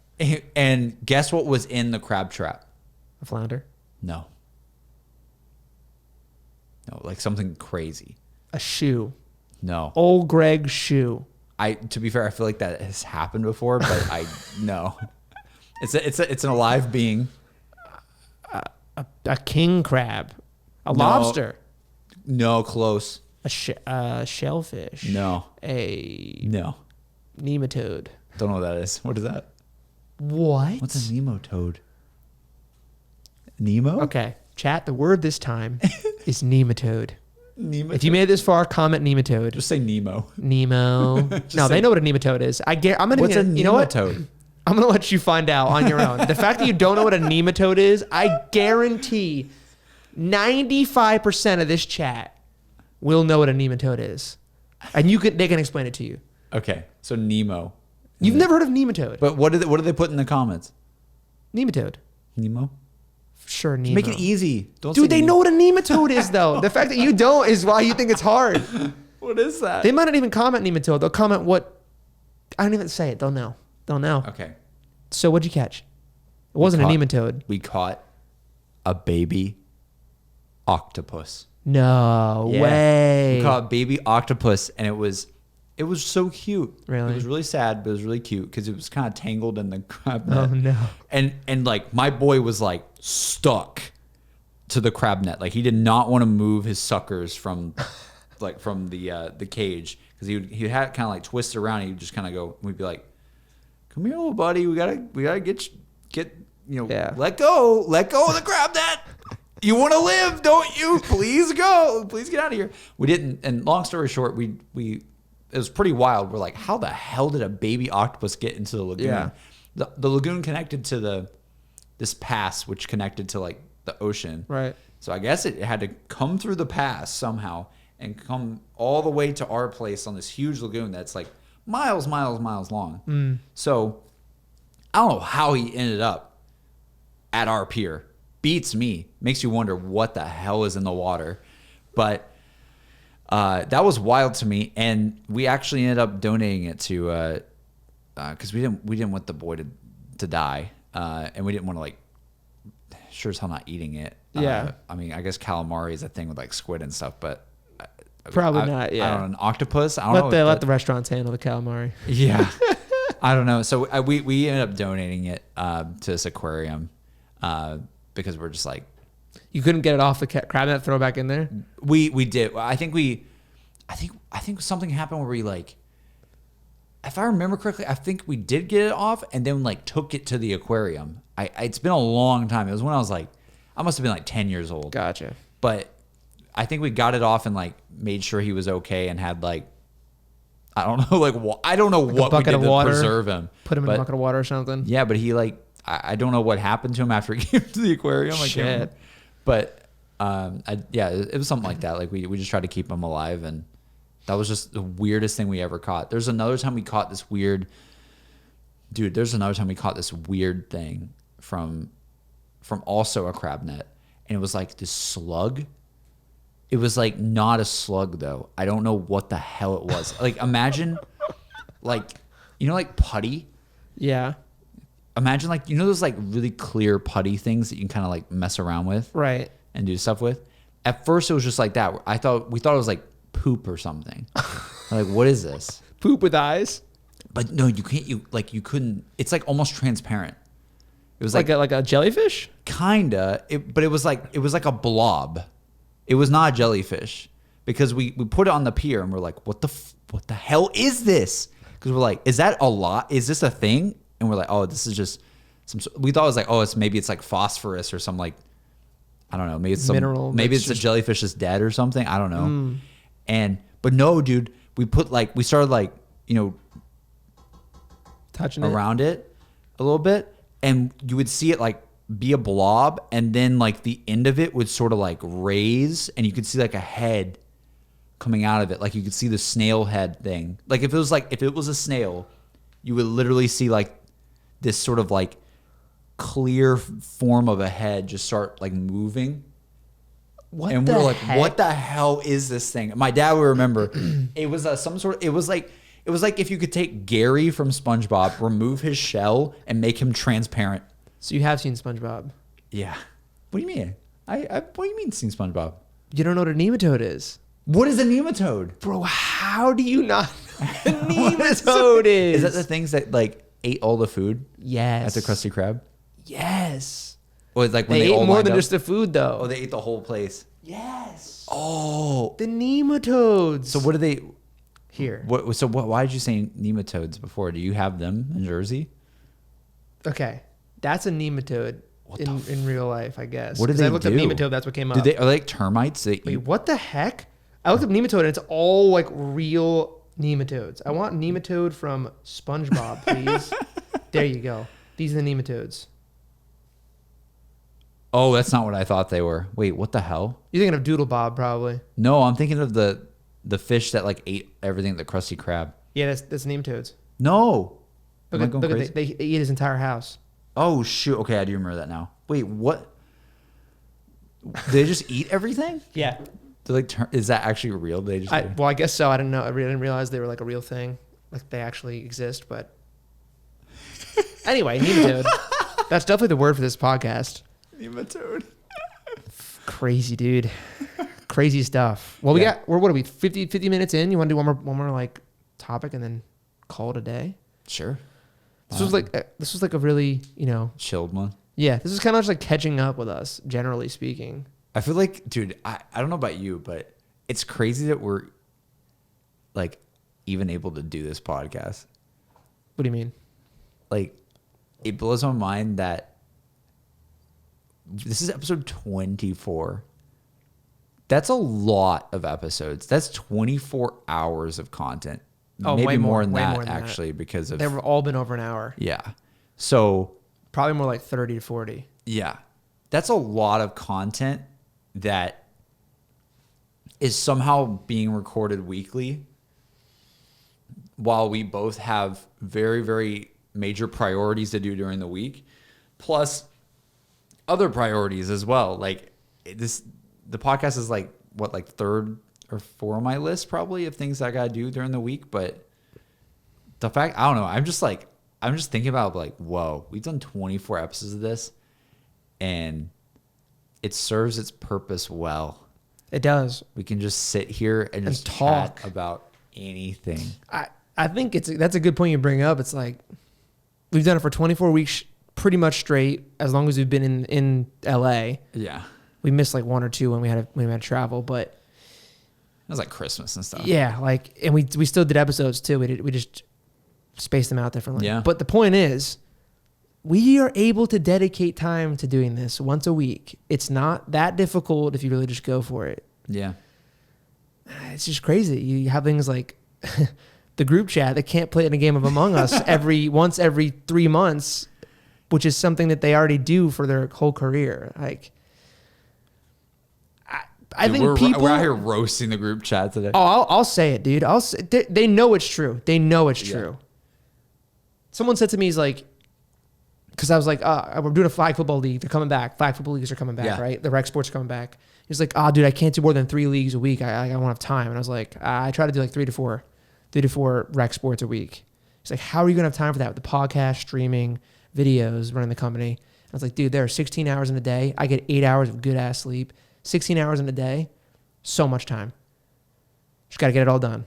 and guess what was in the crab trap? A flounder. No. No, like something crazy. A shoe. No. Old Greg's shoe. To be fair, I feel like that has happened before, but no. It's an alive being. A king crab. A lobster. No, close. A shellfish. No. A No. nematode. Don't know what that is. What is that? What? What's a nematode? Nemo? Okay. Chat, the word this time is nematode. Nematode. If you made it this far, comment nematode. Just say Nemo. Nemo. No, they know what a nematode is. I'm gonna. What's a nematode? You know what? I'm gonna let you find out on your own. The fact that you don't know what a nematode is, I guarantee 95% of this chat will know what a nematode is, and they can explain it to you. Okay, so Nemo. You've never heard of nematode? But what do they put in the comments? Nematode. Nemo? Sure, Nemo. Make it easy. Don't Dude, say they Nemo. know what a nematode is, though. The fact that you don't is why you think it's hard. What is that? They might not even comment nematode. They'll comment what. I don't even say it. They'll know. They'll know. Okay. So what'd you catch? It wasn't a nematode. We caught a baby octopus. No Yeah. way. We caught a baby octopus, and it was so cute. Really? It was really sad, but it was really cute because it was kind of tangled in the crab net. Oh no. And like my boy was like stuck to the crab net. Like he did not want to move his suckers from the cage because he had kind of like twist around. And he'd just kind of go. We'd be like, "Come here, little buddy. We gotta get let go of the crab net. You want to live, don't you? Please go. Please get out of here." We didn't. And long story short, we it was pretty wild. We're like, how the hell did a baby octopus get into the lagoon? Yeah. The lagoon connected to this pass, which connected to like the ocean. Right. So I guess it had to come through the pass somehow and come all the way to our place on this huge lagoon that's like miles long. So I don't know how he ended up at our pier. Beats me. Makes you wonder what the hell is in the water. But that was wild to me, and we actually ended up donating it to because we didn't want the boy to die, and we didn't want to like sure as hell not eating it. Yeah. I mean, I guess calamari is a thing with like squid and stuff, but Probably not. Yeah. I don't know, an octopus. I don't know. Let the restaurants handle the calamari. Yeah. I don't know. So we ended up donating it to this aquarium because we're just like. You couldn't get it off the crab net, throw it back in there? We did. I think something happened where we like, if I remember correctly, I think we did get it off and then like took it to the aquarium. It's been a long time. It was when I was like, I must have been like 10 years old. Gotcha. But I think we got it off and like made sure he was okay and had like, I don't know, like I don't know what we did to preserve him. Put him in a bucket of water or something. Yeah, but he like, I don't know what happened to him after he came to the aquarium. I can't remember. But it was something like that. Like we just tried to keep him alive, and that was just the weirdest thing we ever caught. There's another time we caught this weird thing from also a crab net, and it was like this slug. It was like not a slug though. I don't know what the hell it was. Like imagine, like like putty. Yeah. Imagine like those like really clear putty things that you can kind of like mess around with, right, and do stuff with. At first, it was just like that. We thought it was like poop or something. Like, what is this? Poop with eyes? But no, you can't. You couldn't. It's like almost transparent. It was like a jellyfish. Kinda. But it was like a blob. It was not a jellyfish because we put it on the pier and we're like, what the hell is this? Because we're like, is that a lot? Is this a thing? And we're like, oh, this is just we thought it was like, oh, maybe it's like phosphorus or some like, I don't know, maybe it's some mineral. Maybe it's a jellyfish is dead or something. I don't know. But no, dude, we started like, touching around it a little bit. and you would see it like be a blob, and then like the end of it would sort of like raise, and you could see like a head coming out of it. Like you could see the snail head thing. Like if it was a snail, you would literally see like this sort of like clear form of a head just start like moving. What and the we were like, heck? what the hell is this thing? My dad would remember. It was it was like if you could take Gary from SpongeBob, remove his shell, and make him transparent. So you have seen SpongeBob? Yeah. What do you mean? What do you mean seen SpongeBob? You don't know what a nematode is? What is a nematode? Bro, how do you not know what a nematode is? Is that the things that like ate all the food? Yes. At the Krusty Krab? Yes. Or like when They they all ate more lined than up? just the food, though. Oh, they ate the whole place. Yes. Oh. The nematodes. So what do they... Here. Why did you say nematodes before? Do you have them in Jersey? Okay. That's a nematode in real life, I guess. What do 'Cause they I looked up do? nematode, that's what came up. Are they like termites? They Wait, eat? what the heck? I looked up nematode and it's all like real nematodes. I want nematode from SpongeBob, please. There you go. These are the nematodes. Oh, that's not what I thought they were. Wait, what the hell? You're thinking of Doodle Bob, probably. No, I'm thinking of the fish that like ate everything at the Krusty Krab. Yeah, that's nematodes. No. Look Am I at, going look crazy? at they eat his entire house. Oh shoot. Okay, I do remember that now. Wait, what? They just eat everything? Yeah. Do like is that actually real? They just Well, I guess so. I didn't know. I didn't realize they were like a real thing. Like they actually exist. But anyway, nematode. That's definitely the word for this podcast. nematode. Crazy, dude. Crazy stuff. Well, Yeah. what are we, 50 minutes in? You want to do one more like topic and then call it a day? Sure. This was like a really, Chilled one. yeah, this is kind of just like catching up with us, generally speaking. I feel like, dude, I don't know about you, but it's crazy that we're like even able to do this podcast. What do you mean? Like, it blows my mind that this is episode 24. That's a lot of episodes. That's 24 hours of content. Oh, maybe way more than way that, more than actually, because of They've all been over an hour. yeah. So Probably more like 30 to 40. yeah, that's a lot of content that is somehow being recorded weekly, while we both have very, very major priorities to do during the week, plus other priorities as well. Like the podcast is like what, like third or fourth on my list probably of things I gotta do during the week. But the fact, I don't know, I'm just thinking about like, whoa, we've done 24 episodes of this, and it serves its purpose well. It does. We can just sit here and just talk chat about anything. I think that's a good point you bring up. It's like we've done it for 24 weeks pretty much straight, as long as we've been in LA. Yeah. We missed like one or two when we had to travel, but It was like Christmas and stuff. yeah, like, and we still did episodes too. We just spaced them out differently. Yeah. But the point is, we are able to dedicate time to doing this once a week. It's not that difficult if you really just go for it. Yeah. It's just crazy. You have things like the group chat that can't play in a game of Among Us once every 3 months, which is something that they already do for their whole career. Like, I Dude, think people we're out here roasting the group chat today. Oh, I'll say it, dude. They know it's true. They know it's true. Someone said to me, he's like, because I was like, we're doing a flag football league. They're coming back. Flag football leagues are coming back, Yeah. right? The rec sports are coming back. He's like, dude, I can't do more than 3 leagues a week. I won't have time. And I was like, I try to do like 3 to 4 rec sports a week. He's like, how are you going to have time for that with the podcast, streaming, videos, running the company? I was like, dude, there are 16 hours in a day. I get 8 hours of good ass sleep. 16 hours in a day, so much time. Just got to get it all done.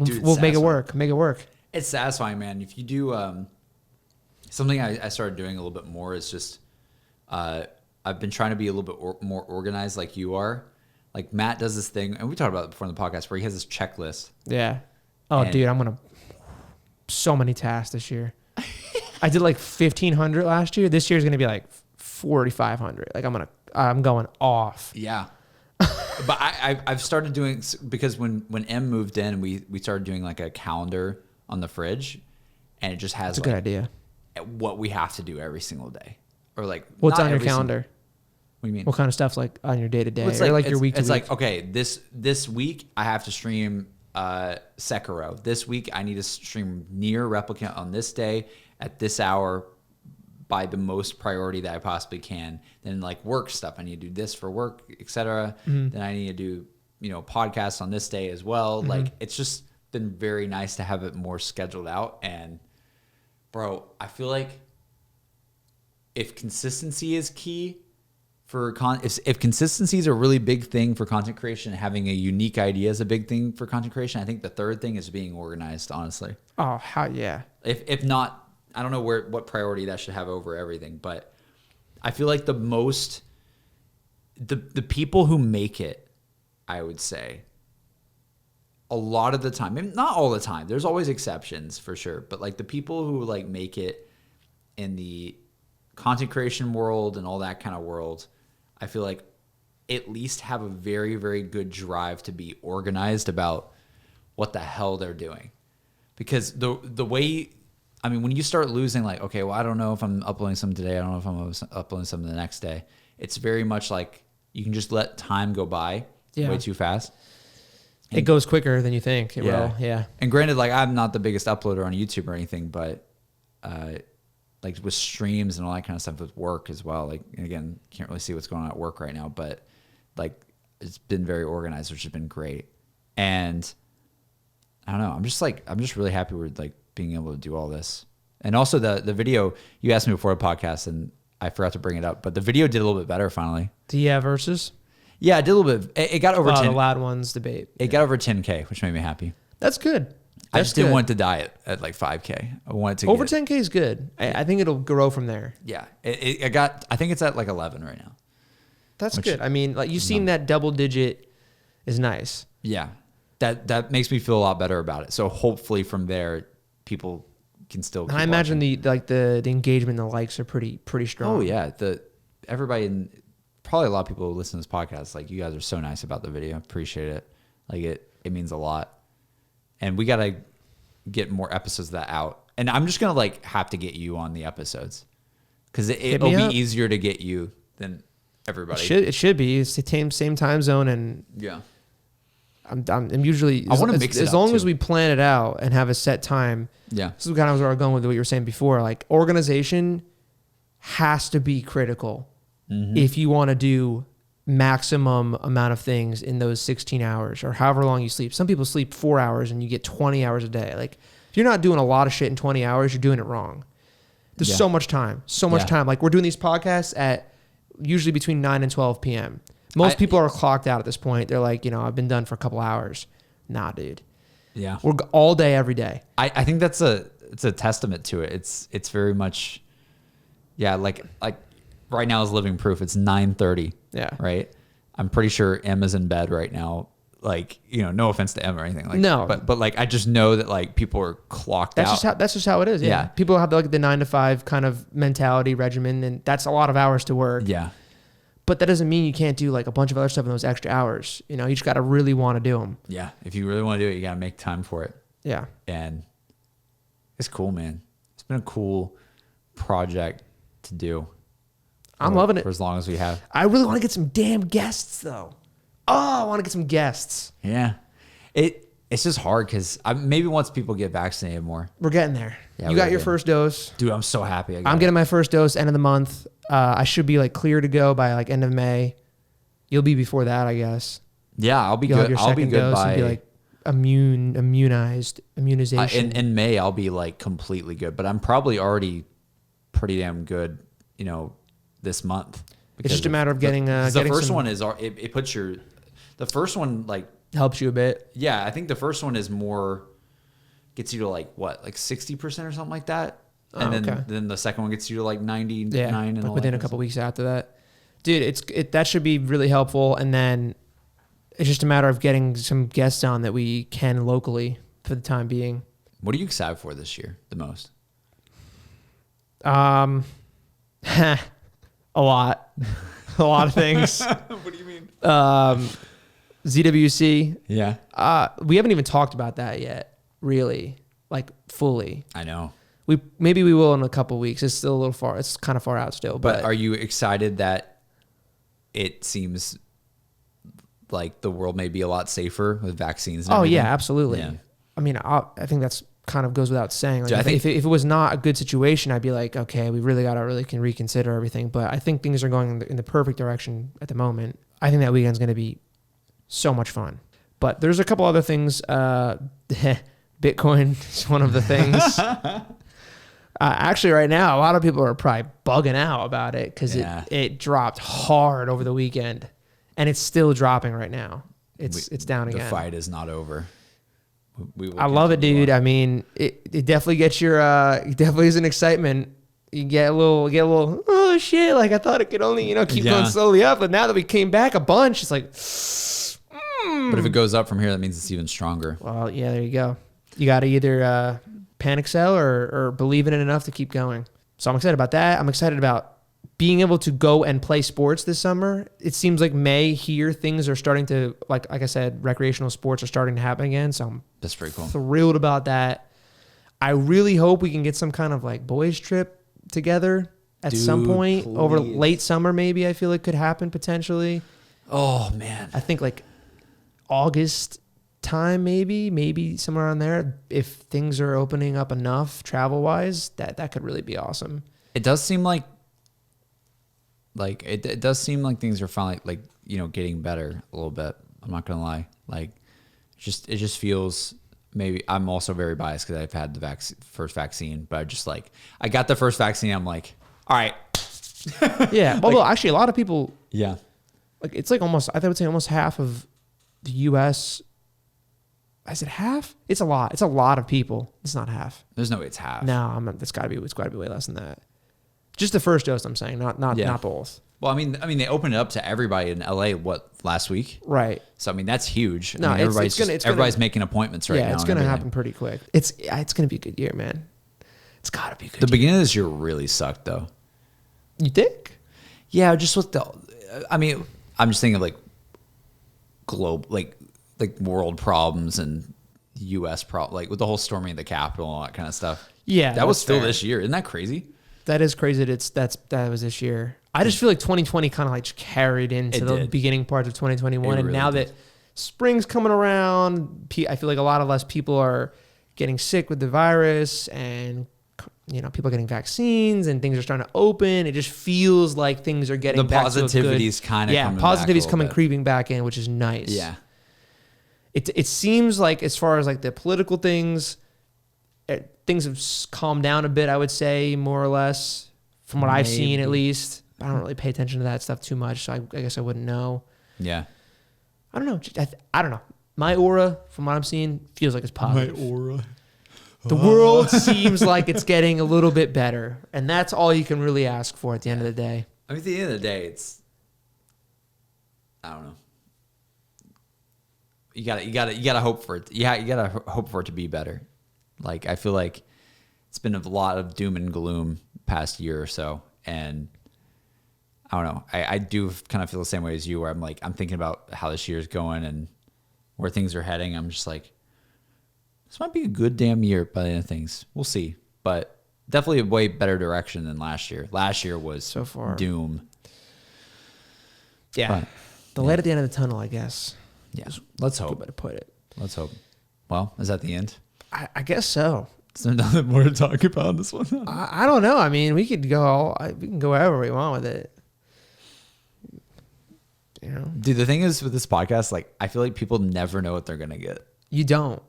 Dude, We'll make it satisfying. work. Make it work. It's satisfying, man. If you do something I started doing a little bit more is just I've been trying to be a little bit more organized like you are. Like Matt does this thing, and we talked about it before in the podcast, where he has this checklist. Yeah. Oh, And- dude, I'm going to so many tasks this year. I did like 1,500 last year. This year's going to be like 4,500. Like I'm going off. Yeah. But I've started doing, because when M moved in, we started doing like a calendar on the fridge, and it just has It's a good idea. what we have to do every single day, or like What's not on your every calendar? What do you mean? What kind of stuff's like on your day to day, It's or like, like your week to it's week? like, okay, this week I have to stream Sekiro. This week I need to stream Nier Replicant on this day at this hour by the most priority that I possibly can. Then like work stuff, I need to do this for work, etc. Then I need to do podcasts on this day as well. Like it's just been very nice to have it more scheduled out. And bro, I feel like if consistency is key for if consistency is a really big thing for content creation, having a unique idea is a big thing for content creation. I think the third thing is being organized, honestly. Oh, how yeah. If not, I don't know what priority that should have over everything, but I feel like the people who make it, I would say, a lot of the time, maybe not all the time, there's always exceptions for sure, but like the people who like make it in the content creation world and all that kind of world, I feel like at least have a very, very good drive to be organized about what the hell they're doing. Because the way, I mean, when you start losing like, okay, well, I don't know if I'm uploading something today. I don't know if I'm uploading something the next day. It's very much like you can just let time go by way too fast. It goes quicker than you think it will. Yeah. And granted, like I'm not the biggest uploader on YouTube or anything, but like with streams and all that kind of stuff with work as well. Like, again, can't really see what's going on at work right now, but like it's been very organized, which has been great. And I don't know. I'm just really happy with like being able to do all this. And also the video, you asked me before the podcast and I forgot to bring it up, but the video did a little bit better finally. Versus? Yeah, it did a little bit. It got over 10. The loud ones debate. It got over 10K, which made me happy. That's good. I just didn't want it to die at like 5K. I wanted to over 10K is good. I think it'll grow from there. Yeah. I think it's at like 11 right now. That's good. I mean, like you've seen that double digit is nice. Yeah. That makes me feel a lot better about it. So hopefully from there, people can still keep I imagine watching. the engagement and the likes are pretty strong. Oh yeah. Everybody probably a lot of people who listen to this podcast, like you guys are so nice about the video. Appreciate it. Like it means a lot. And we got to get more episodes of that out. And I'm just going to like have to get you on the episodes because it'll be easier to get you than everybody. It should be. It's the same time zone. And yeah, I'm usually, I want to mix it as up long too. as we plan it out and have a set time. Yeah. This is kind of where I'm going with what you were saying before. Like organization has to be critical if you want to do maximum amount of things in those 16 hours or however long you sleep. Some people sleep 4 hours and you get 20 hours a day. Like if you're not doing a lot of shit in 20 hours, you're doing it wrong. There's so much time, time. Like we're doing these podcasts at usually between 9 and 12 p.m. Most people are clocked out at this point. They're like, I've been done for a couple hours. Nah, dude. Yeah. We're all day, every day. I think it's a testament to it. It's very much, like right now is living proof. It's 9:30. Yeah. Right. I'm pretty sure Emma's in bed right now. Like, no offense to Emma or anything like no, but like, I just know that like people are clocked out. That's just how it is. Yeah. People have like the 9 to 5 kind of mentality regimen, and that's a lot of hours to work. Yeah. But that doesn't mean you can't do like a bunch of other stuff in those extra hours. You just got to really want to do them. Yeah. If you really want to do it, you got to make time for it. Yeah. And it's cool, man. It's been a cool project to do. I'm loving it. For as long as we have. I really want to get some damn guests though. Oh, I want to get some guests. Yeah. It's just hard because maybe once people get vaccinated more. We're getting there. Yeah, you got your first dose. Dude, I'm so happy. I'm getting my first dose end of the month. I should be like clear to go by like end of May. You'll be before that, I guess. Yeah, I'll be You'll good. have your I'll be second good dose by and be like immunization. In May, I'll be like completely good, but I'm probably already pretty damn good, this month. It's just a matter of getting the first one is it puts the first one like helps you a bit. Yeah, I think the first one is more gets you to like 60% or something like that, and then the second one gets you to like 99. Yeah, and like all within that a couple weeks after that, dude. That should be really helpful, and then it's just a matter of getting some guests on that we can locally for the time being. What are you excited for this year the most? A lot of things. What do you mean? ZWC. Yeah. We haven't even talked about that yet, really, like fully. I know. Maybe we will in a couple weeks. It's still a little far. It's kind of far out still. But are you excited that it seems like the world may be a lot safer with vaccines? And everything? Yeah, absolutely. Yeah. I mean, I think that's kind of goes without saying. Like, Dude, I think if it was not a good situation, I'd be like, okay, we really got to can reconsider everything. But I think things are going in the perfect direction at the moment. I think that weekend's going to be so much fun. But there's a couple other things. Bitcoin is one of the things. Actually, right now, a lot of people are probably bugging out about it because it dropped hard over the weekend, and it's still dropping right now. It's down again. The fight is not over. I love it, dude. I mean, it definitely gets your it definitely is an excitement. You get a little oh shit! Like I thought it could only keep going slowly up, but now that we came back a bunch, it's like. But if it goes up from here, that means it's even stronger. Well, yeah, there you go. You got to either panic sell or believe in it enough to keep going. So I'm excited about that. I'm excited about being able to go and play sports this summer. It seems like May here, things are starting to, like I said, recreational sports are starting to happen again. So that's pretty cool. Thrilled about that. I really hope we can get some kind of like boys trip together at some point over late summer. Maybe I feel it could happen potentially. Oh man. I think like August time, maybe somewhere around there. If things are opening up enough travel wise, that could really be awesome. It does seem like it does seem like things are finally getting better a little bit. I'm not gonna lie. Like it just feels, maybe I'm also very biased because I've had the first vaccine, but I got the first vaccine. I'm like, all right. Yeah. Well, actually, a lot of people. Yeah. Like it's like almost, I would say almost half of the U.S. Is it half? It's a lot. It's a lot of people. It's not half. There's no way it's half. No, it's got to be way less than that. Just the first dose, I'm saying, not both. Well, I mean, they opened it up to everybody in LA last week, right? So I mean, that's huge. No, I mean, everybody's making appointments right now. Yeah, it's going to happen pretty quick. It's going to be a good year, man. It's got to be a good. The beginning of this year really sucked, though. You think? Yeah, just with I mean, I'm just thinking of like world problems and U.S. like with the whole storming of the Capitol and all that kind of stuff. Yeah, that was still this year. Isn't that crazy? That is crazy. That was this year. I just feel like 2020 kind of like carried into the beginning parts of 2021, and now that spring's coming around, I feel like a lot of less people are getting sick with the virus, and people are getting vaccines, and things are starting to open. It just feels like things are getting back to a good. The positivity's kind of positivity's coming creeping back in, which is nice. Yeah. It seems like as far as like the political things, things have calmed down a bit, I would say, more or less, from what I've seen at least. I don't really pay attention to that stuff too much, so I guess I wouldn't know. Yeah. I don't know. I don't know. My aura, from what I'm seeing, feels like it's positive. My aura. The world seems like it's getting a little bit better, and that's all you can really ask for at the end of the day. I mean, at the end of the day, I don't know. You gotta hope for it. Yeah, you gotta hope for it to be better. Like, I feel like it's been a lot of doom and gloom past year or so, and I don't know. I do kind of feel the same way as you, where I'm thinking about how this year's going and where things are heading. I'm just like, this might be a good damn year by the end of things. We'll see, but definitely a way better direction than last year. Last year was so far doom. Yeah, the light at the end of the tunnel, I guess. Yeah, let's hope. Good way to put it. Let's hope. Well, is that the end? I guess so. Is there nothing more to talk about on this one? I don't know. I mean, we can go wherever we want with it. Dude, the thing is with this podcast, like, I feel like people never know what they're gonna get. You don't.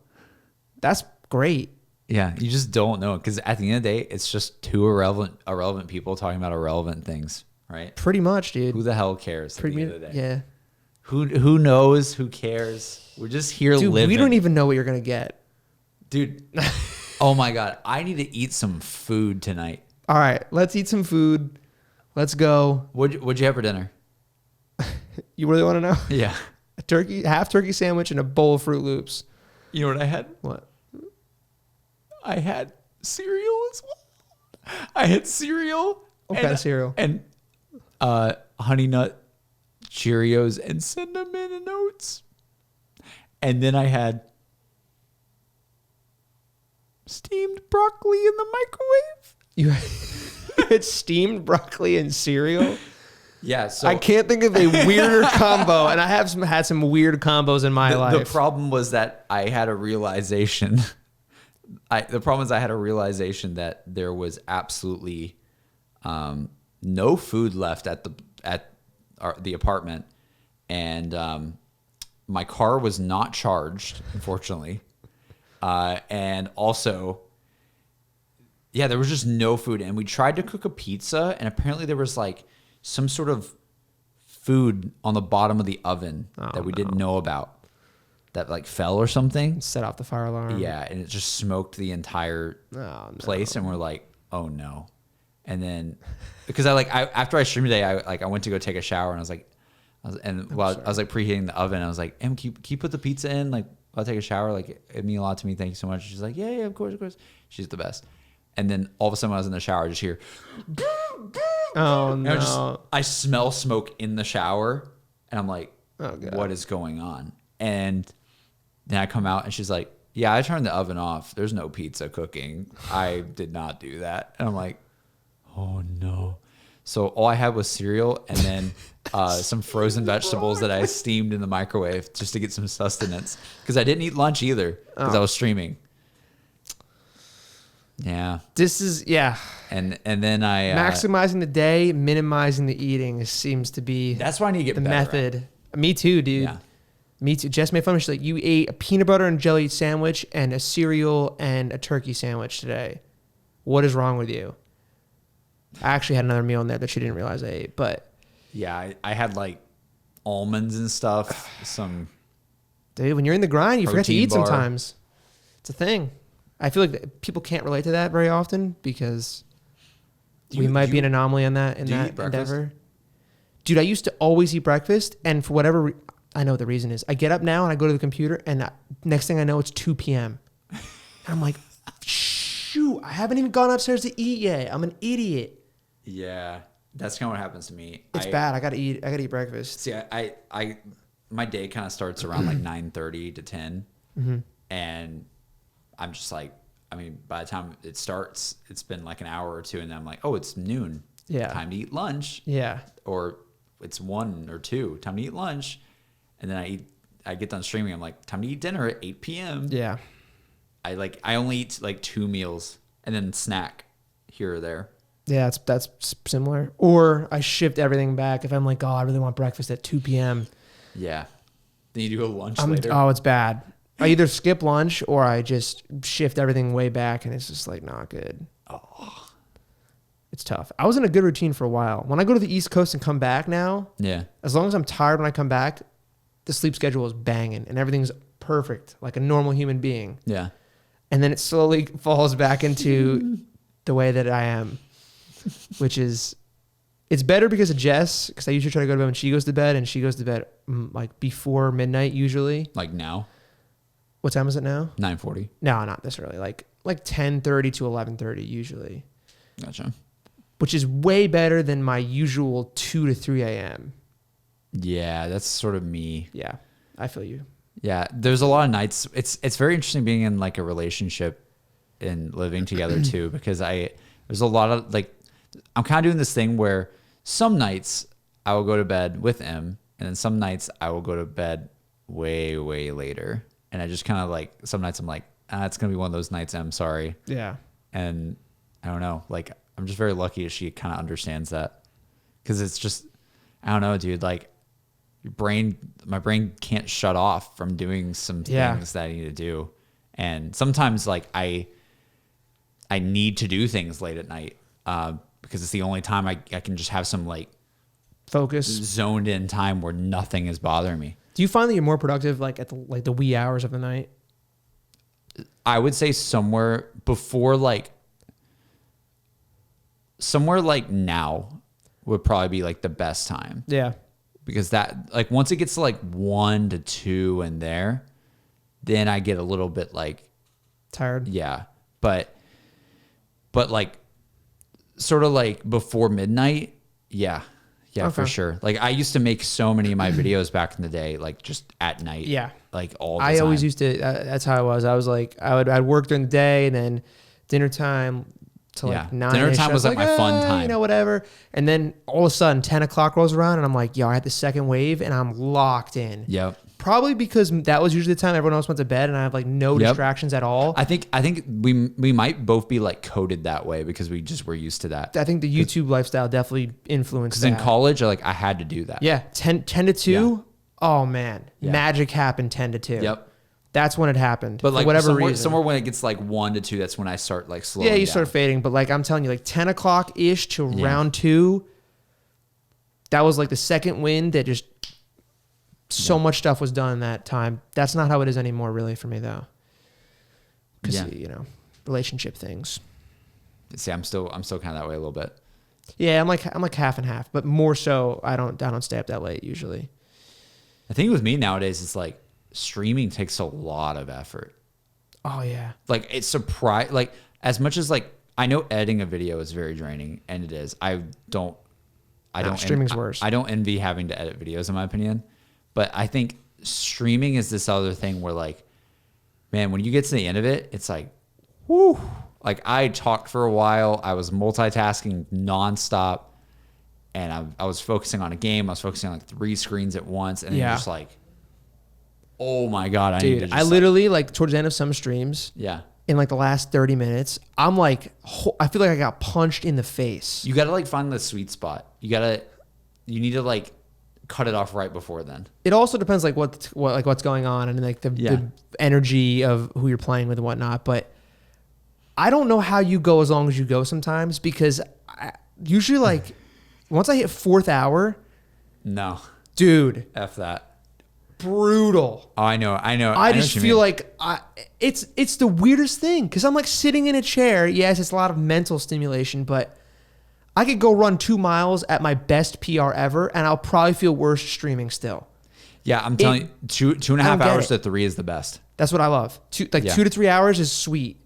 That's great. Yeah, you just don't know, because at the end of the day, it's just two irrelevant people talking about irrelevant things, right? Pretty much, dude. Who the hell cares? At the end of the day? Yeah. Who knows? Who cares? We're just here living. We don't even know what you're gonna get, dude. Oh my god, I need to eat some food tonight. All right, let's eat some food. Let's go. What'd you have for dinner? You really want to know? Yeah. Half turkey sandwich and a bowl of Fruit Loops. You know what I had? What? I had cereal as well. I had cereal. What kind of cereal? And Honey Nut Cheerios and cinnamon and oats. And then I had steamed broccoli in the microwave. You had steamed broccoli and cereal? Yeah, so I can't think of a weirder combo, and I have had some weird combos in my life. The problem was that I had a realization. The problem is I had a realization that there was absolutely no food left at the apartment, and my car was not charged, unfortunately, and also, yeah, there was just no food, and we tried to cook a pizza, and apparently there was like some sort of food on the bottom of the oven that we didn't know about that like fell or something. Set off the fire alarm. Yeah, and it just smoked the entire place, and we're like, oh no. And then because after I streamed today, I went to go take a shower, and I was like preheating the oven, I was like, Em, can you put the pizza in? Like, I'll take a shower. Like, it means a lot to me. Thank you so much. She's like, yeah, of course. She's the best. And then all of a sudden when I was in the shower, I just hear, oh no. I smell smoke in the shower, and I'm like, oh, God. What is going on? And then I come out, and she's like, yeah, I turned the oven off. There's no pizza cooking. I did not do that. And I'm like, oh no. So all I had was cereal and then some frozen vegetables that I steamed in the microwave just to get some sustenance, because I didn't eat lunch either because I was streaming. Yeah. This is, yeah. And then I maximizing the day, minimizing the eating seems to be that's why I need to get the better method. Me too, dude. Yeah. Me too. Jess made fun of me. She's like, you ate a peanut butter and jelly sandwich and a cereal and a turkey sandwich today. What is wrong with you? I actually had another meal in there that she didn't realize I ate, but yeah, I had like almonds and stuff. Dude, when you're in the grind, you forget to protein eat bar. sometimes. It's a thing. I feel like people can't relate to that very often because we might be an anomaly in that endeavor. Dude, I used to always eat breakfast, and for whatever I know the reason is, I get up now and I go to the computer, and next thing I know, it's 2 p.m. And I'm like, shoot, I haven't even gone upstairs to eat yet. I'm an idiot. Yeah, that's kind of what happens to me. It's bad. I gotta eat breakfast. See, I my day kind of starts around like 9:30 to 10, and I'm just like, I mean, by the time it starts, it's been like an hour or two, and then I'm like, oh, it's noon. Yeah. Time to eat lunch. Yeah. Or it's 1 or 2. Time to eat lunch, and then I get done streaming. I'm like, time to eat dinner at 8 p.m. Yeah. I only eat like 2 meals and then snack here or there. Yeah, that's similar. Or I shift everything back if I'm like, oh, I really want breakfast at 2 p.m. Yeah. Then you do a lunch later. Oh, it's bad. I either skip lunch or I just shift everything way back, and it's just like not good. Oh. It's tough. I was in a good routine for a while. When I go to the East Coast and come back now, Yeah. as long as I'm tired when I come back, the sleep schedule is banging and everything's perfect, like a normal human being. Yeah. And then it slowly falls back into the way that I am, which is, it's better because of Jess, because I usually try to go to bed when she goes to bed, and she goes to bed like before midnight usually. Like now? What time is it now? 9:40. No, not this early. Like 10:30 to 11:30 usually. Gotcha. Which is way better than my usual 2 to 3 a.m. Yeah, that's sort of me. Yeah, I feel you. Yeah, there's a lot of nights. It's very interesting being in like a relationship and living together too, because there's a lot of like, I'm kind of doing this thing where some nights I will go to bed with M, and then some nights I will go to bed way, way later. And I just kind of like, some nights I'm like, it's going to be one of those nights, I'm sorry. Yeah. And I don't know, like, I'm just very lucky that she kind of understands that. Because it's just, I don't know, dude, like, my brain can't shut off from doing some things that I need to do. And sometimes like I need to do things late at night because it's the only time I can just have some like focus, zoned in time where nothing is bothering me. Do you find that you're more productive like at the wee hours of the night? I would say somewhere like now would probably be like the best time. Yeah. Because that, like, once it gets to like 1 to 2 in there, then I get a little bit like tired. Yeah. But like sort of like before midnight. Yeah. Yeah, for sure. Like I used to make so many of my videos back in the day, like just at night. Yeah. Like all the time. I always used to, that's how I was. I was like, I'd work during the day and then dinner time to like 9. Dinner time was like my fun time. You know, whatever. And then all of a sudden 10 o'clock rolls around and I'm like, yo, I had the second wave and I'm locked in. Yep. Probably because that was usually the time everyone else went to bed and I have like no distractions at all. I think we might both be like coded that way because we just were used to that. I think the YouTube lifestyle definitely influenced that. Because in college, I had to do that. Yeah. 10 to 2. Yeah. Oh man. Yeah. Magic happened 10 to 2. Yep. That's when it happened. But like for whatever reason. Somewhere when it gets like 1 to 2, that's when I start like slowing down. start fading. But like I'm telling you, like 10 o'clock ish to round 2, that was like the second wind that just so much stuff was done in that time. That's not how it is anymore, really, for me though. Because you know, relationship things. See, I'm still kind of that way a little bit. Yeah, I'm like half and half, but more so, I don't stay up that late usually. I think with me nowadays, it's like streaming takes a lot of effort. Oh yeah. Like it's like as much as like I know editing a video is very draining, and it is. Streaming's worse. I don't envy having to edit videos, in my opinion. But I think streaming is this other thing where like, man, when you get to the end of it, it's like, whoo. Like I talked for a while. I was multitasking nonstop. And I was focusing on a game. I was focusing on like 3 screens at once. And you're just like, oh my God. I literally like towards the end of some streams. Yeah. In like the last 30 minutes, I'm like, I feel like I got punched in the face. You got to like find the sweet spot. You need to like cut it off right before then. It also depends like what's going on and like the energy of who you're playing with and whatnot. But I don't know how you go as long as you go sometimes because usually like once I hit 4th hour, no, dude, F that. Brutal. Oh, I know. I just feel like it's the weirdest thing because I'm like sitting in a chair. Yes, it's a lot of mental stimulation, but I could go run 2 miles at my best PR ever, and I'll probably feel worse streaming still. Yeah, I'm telling you, 2.5 hours to 3 is the best. That's what I love. 2 to 3 hours is sweet.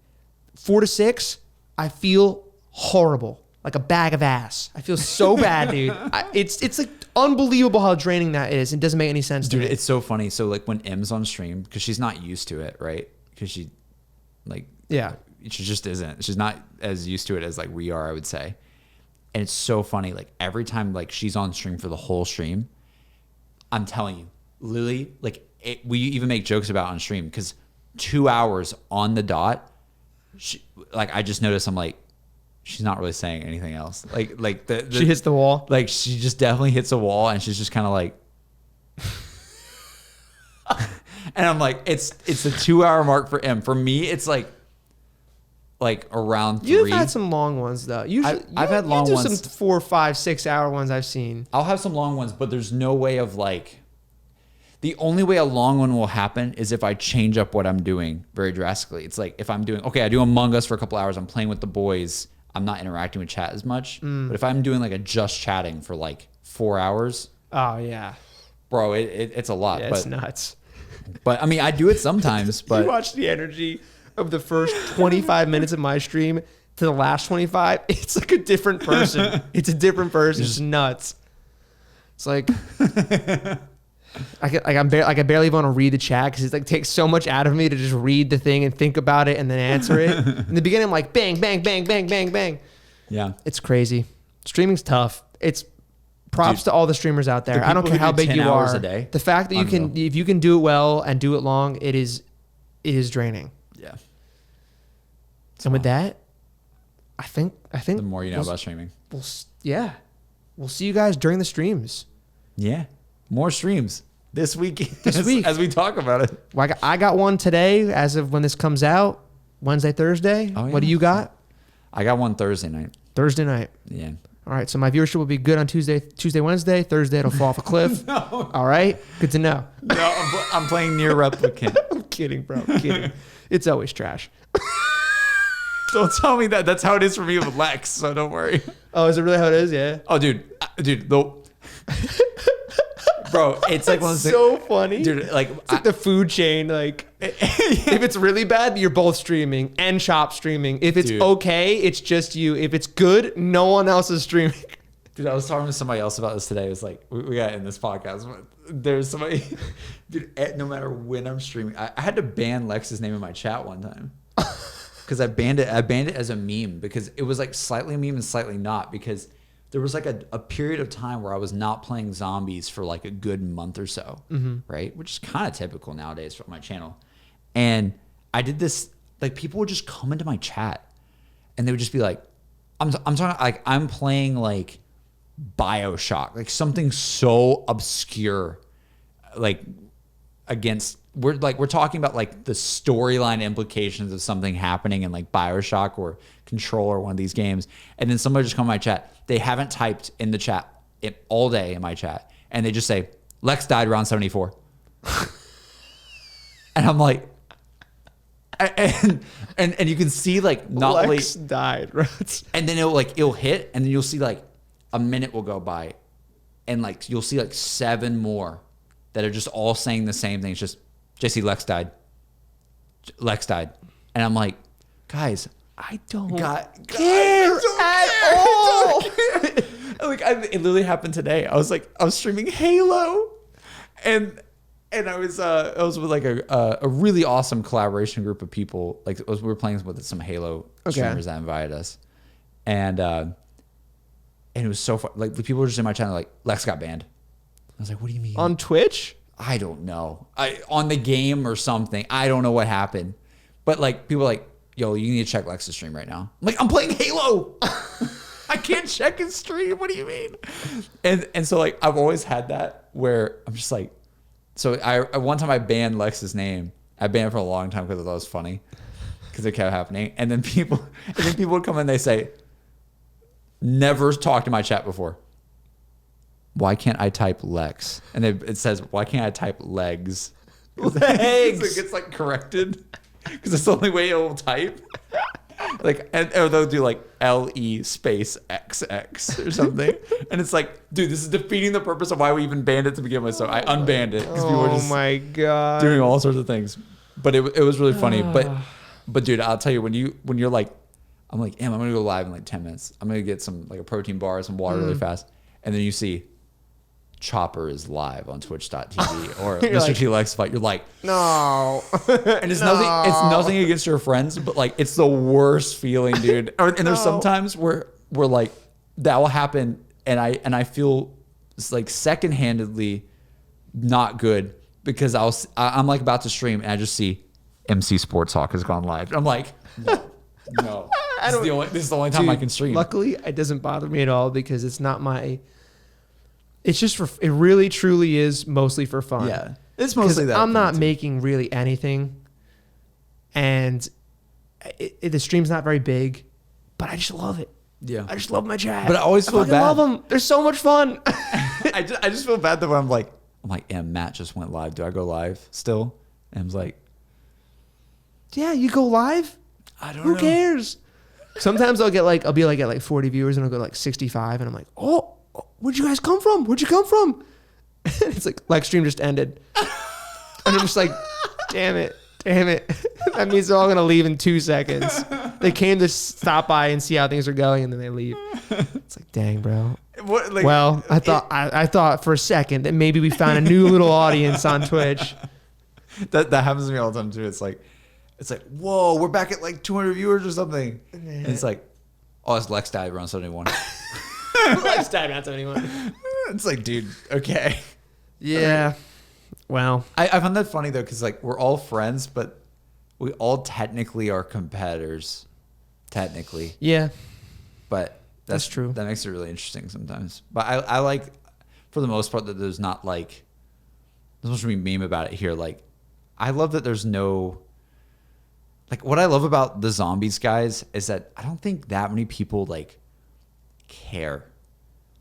4 to 6, I feel horrible, like a bag of ass. I feel so bad, dude. It's like unbelievable how draining that is. It doesn't make any sense to me. Dude, it's so funny. So like when M's on stream, because she's not used to it, right? Because she just isn't. She's not as used to it as like we are, I would say. And it's so funny. Like every time like she's on stream for the whole stream, I'm telling you, Lily, like we even make jokes about on stream because 2 hours on the dot, like I just noticed I'm like, she's not really saying anything else. Like she hits the wall. Like she just definitely hits a wall and she's just kind of like, and I'm like, it's the 2 hour mark for M. For me, it's like around 3. You've had some long ones though. Usually, I've had long ones. Some 4, 5, 6 hour ones I've seen. I'll have some long ones, but there's no way of like. The only way a long one will happen is if I change up what I'm doing very drastically. It's like if I'm doing I do Among Us for a couple hours. I'm playing with the boys. I'm not interacting with chat as much. But if I'm doing like a just chatting for like 4 hours. Oh yeah, bro, it's a lot. Yeah, it's nuts. But I mean, I do it sometimes. But you watch the energy of the first 25 minutes of my stream to the last 25. It's like a different person. It's a different person. It's nuts. It's like I barely want to read the chat because it takes so much out of me to just read the thing and think about it and then answer it. In the beginning, I'm like bang, bang, bang, bang, bang, bang. Yeah, it's crazy. Streaming's tough. It's props to all the streamers out there. I don't care how big you are. A day, the fact that if you can do it well and do it long, it is draining. Yeah. And with that, I think the more you know about streaming. We'll see you guys during the streams. Yeah. More streams this week as we talk about it. Well, I got one today as of when this comes out, Wednesday, Thursday. Oh, yeah. What do you got? I got one Thursday night. Thursday night. Yeah. All right. So my viewership will be good on Tuesday, Wednesday. Thursday, it'll fall off a cliff. No. All right. Good to know. No, I'm playing near replicant. I'm kidding, bro. I'm kidding. It's always trash. Don't tell me that. That's how it is for me with Lex, so don't worry. Oh, is it really how it is? Yeah. Oh, dude, bro, it's like one of those so funny, dude. Like it's like the food chain. Like if it's really bad, you're both streaming and Chop streaming. If it's okay, it's just you. If it's good, no one else is streaming. Dude, I was talking to somebody else about this today. It was like, we got in this podcast. There's somebody, dude, no matter when I'm streaming, I had to ban Lex's name in my chat one time. Because I banned it as a meme because it was like slightly a meme and slightly not, because there was like a period of time where I was not playing zombies for like a good month or so, right? Which is kind of typical nowadays for my channel. And I did this, like people would just come into my chat and they would just be like, I'm talking like I'm playing like BioShock, like something so obscure, like against we're talking about like the storyline implications of something happening in like BioShock or Control or one of these games, and then somebody just come to my chat. They haven't typed in the chat all day in my chat, and they just say Lex died around 74, and I'm like, and you can see like not Lex died, right? And then it'll hit, and then you'll see like a minute will go by, and like you'll see like 7 more that are just all saying the same thing. It's just JC, Lex died. Lex died, and I'm like, guys, I don't care at all. Like it literally happened today. I was streaming Halo, and I was with like a really awesome collaboration group of people. Like we were playing with some Halo streamers that invited us, and it was so fun. Like the people were just in my channel like, Lex got banned. I was like, what do you mean? On Twitch? I don't know. On the game or something. I don't know what happened. But like people were like, yo, you need to check Lex's stream right now. I'm like, I'm playing Halo. I can't check his stream. What do you mean? And so like I've always had that where I'm just like, so I one time I banned Lex's name. I banned it for a long time because I thought it was funny. Because it kept happening. And then people would come in and they say, never talked to my chat before. Why can't I type Lex? And it says, why can't I type legs? Legs. It gets like corrected because it's the only way it will type. Like, or they'll do like LE space XX or something. And it's like, dude, this is defeating the purpose of why we even banned it to begin with. So I unbanned it because people were just my God, doing all sorts of things. But it was really funny. But dude, I'll tell you, when you're like, I'm like, I'm gonna go live in like 10 minutes. I'm gonna get some like a protein bar, some water really fast, and then you see Chopper is live on twitch.tv or Mr. like, T-Lex fight. You're like, no. and it's nothing against your friends, but like it's the worst feeling, dude. And there's sometimes where like that will happen, and I feel it's like secondhandedly not good because I'm like about to stream and I just see MC Sports Hawk has gone live. I'm like, no. This is the only time I can stream. Luckily, it doesn't bother me at all because it's not my. It's just it really truly is mostly for fun. Yeah, it's mostly that. I'm not making really anything, and the stream's not very big, but I just love it. Yeah, I just love my chat. But I always feel bad. I love them. They're so much fun. I just feel bad that when I'm like, Matt just went live. Do I go live still? And I'm like, yeah, you go live. I don't know. Who cares? Sometimes I'll be like at like 40 viewers and I'll go like 65 and I'm like, oh, where'd you guys come from? Where'd you come from? And it's like stream just ended. And I'm just like, damn it. That means they're all going to leave in 2 seconds. They came to stop by and see how things are going and then they leave. It's like, dang, bro. Well, I thought for a second that maybe we found a new little audience on Twitch. That happens to me all the time too. It's like, whoa, we're back at like 200 viewers or something. And it's like, oh, it's Lex died around 71. Lex died around 71. It's like, dude, okay. Yeah. Well, I found that funny though, because like we're all friends, but we all technically are competitors. Technically. Yeah. But that's true. That makes it really interesting sometimes. But I like, for the most part, that there's not like, there's supposed to be a meme about it here. Like, I love that there's no. Like, what I love about the zombies guys is that I don't think that many people, like, care.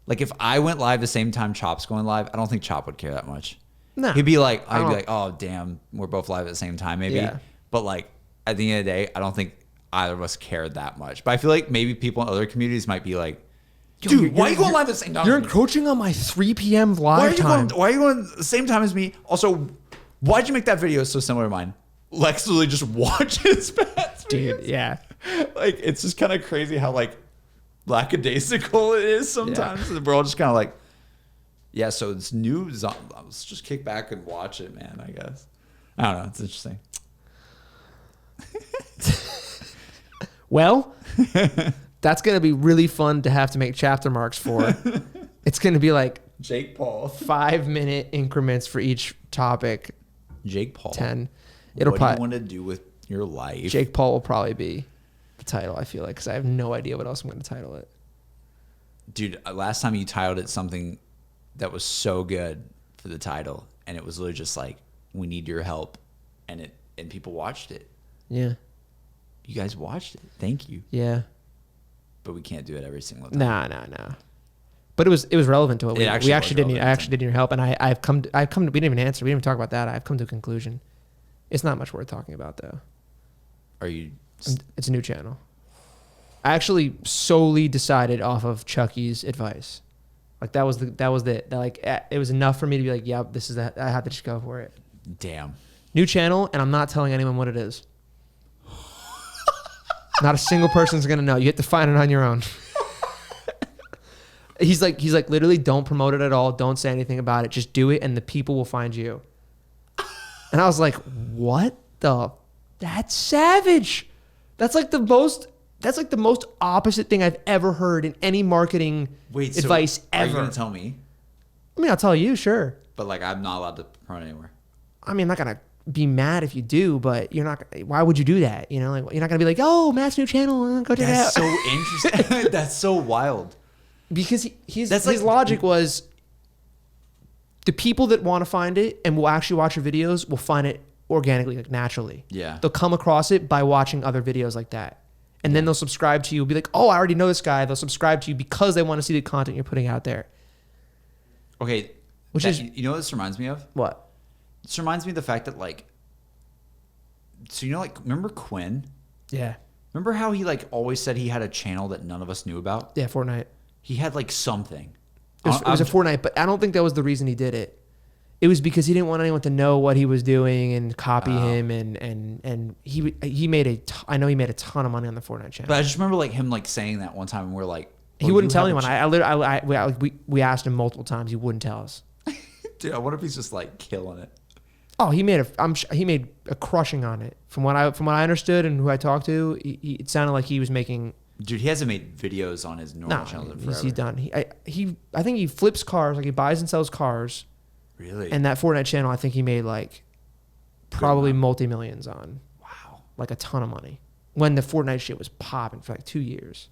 Like, if I went live the same time Chop's going live, I don't think Chop would care that much. No. He'd be like, oh, damn, we're both live at the same time, maybe. Yeah. But, like, at the end of the day, I don't think either of us cared that much. But I feel like maybe people in other communities might be like, dude, why are you going live at the same time? You're encroaching on my 3 p.m. live time. Why are you going the same time as me? Also, why'd you make that video so similar to mine? Lex literally just watches Pat's videos. Dude, yeah. Like, it's just kind of crazy how, like, lackadaisical it is sometimes. We're all just kind of like, yeah, so it's new. Let's just kick back and watch it, man, I guess. I don't know. It's interesting. Well, that's going to be really fun to have to make chapter marks for. It's going to be like Jake Paul. 5-minute increments for each topic. Jake Paul. 10. What do you want to do with your life? Jake Paul will probably be the title, I feel like, because I have no idea what else I'm going to title it. Dude, last time you titled it something that was so good for the title, and it was literally just like, we need your help, and people watched it. Yeah. You guys watched it. Thank you. Yeah. But we can't do it every single time. Nah. But it was relevant to it. We actually didn't need your help, and I've come to, we didn't even answer. We didn't even talk about that. I've come to a conclusion. It's not much worth talking about, though. It's a new channel. I actually solely decided off of Chucky's advice. Like it was enough for me to be like, yeah, this is that. I have to just go for it. Damn. New channel, and I'm not telling anyone what it is. Not a single person's gonna know. You have to find it on your own. He's like literally, don't promote it at all. Don't say anything about it. Just do it, and the people will find you. And I was like, what the? That's savage. That's like the most opposite thing I've ever heard in any marketing advice ever. Are you gonna tell me? I mean, I'll tell you, sure. But like, I'm not allowed to promote anywhere. I mean, I'm not gonna be mad if you do, but you're not. Why would you do that? You know, like you're not gonna be like, oh, Matt's new channel, go check it out. That's so interesting. That's so wild. Because his logic was, the people that want to find it and will actually watch your videos will find it organically, like naturally. Yeah. They'll come across it by watching other videos like that. And then they'll subscribe to you. Be like, oh, I already know this guy. They'll subscribe to you because they want to see the content you're putting out there. Okay. You know what this reminds me of? What? This reminds me of the fact that remember Quinn? Yeah. Remember how he always said he had a channel that none of us knew about? Yeah, Fortnite. He had something. It was a Fortnite, but I don't think that was the reason he did it. It was because he didn't want anyone to know what he was doing and copy him, and he made I know he made a ton of money on the Fortnite channel. But I just remember him saying that one time, and we're like, he wouldn't tell anyone. We asked him multiple times. He wouldn't tell us. Dude, I wonder if he's just killing it. Oh, he made a crushing on it. From what I understood and who I talked to, it sounded like he was making. Dude, he hasn't made videos on his normal channel in forever. He's done. I think he flips cars, he buys and sells cars. Really? And that Fortnite channel, I think he made probably multi-millions on. Wow. A ton of money. When the Fortnite shit was popping for 2 years.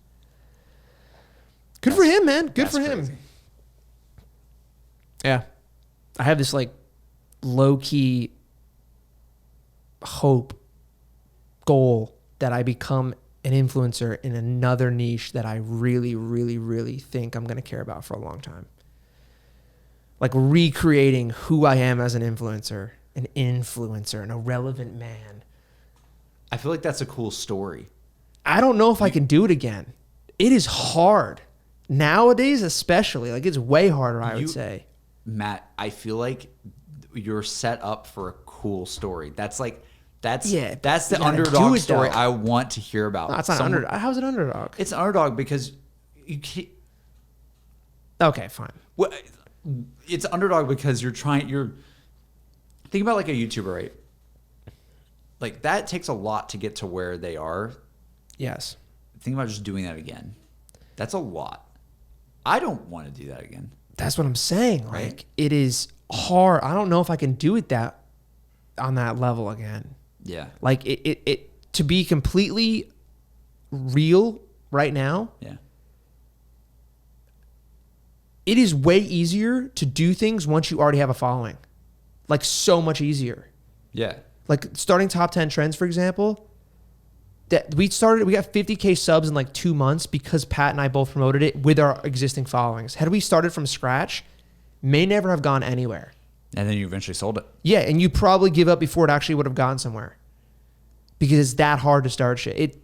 Good for him, man. Good for him. Crazy. Yeah. I have this low-key goal that I become an influencer in another niche that I really, really, really think I'm going to care about for a long time. Recreating who I am as an influencer, and a relevant man. I feel like that's a cool story. I don't know if I can do it again. It is hard. Nowadays, especially. It's way harder, I would say. Matt, I feel like you're set up for a cool story. That's the underdog story I want to hear about. No, it's not underdog. How's it underdog? It's an underdog because you can't. Okay, fine. Well, it's underdog because you're think about a YouTuber, right? That takes a lot to get to where they are. Yes. Think about just doing that again. That's a lot. I don't want to do that again. That's what I'm saying. Right? It is hard. I don't know if I can do it on that level again. Yeah. It to be completely real right now. Yeah. It is way easier to do things once you already have a following. So much easier. Yeah. Starting top 10 trends, for example. That we got 50K subs in 2 months because Pat and I both promoted it with our existing followings. Had we started from scratch, may never have gone anywhere. And then you eventually sold it. Yeah, and you probably give up before it actually would have gone somewhere. Because it's that hard to start shit.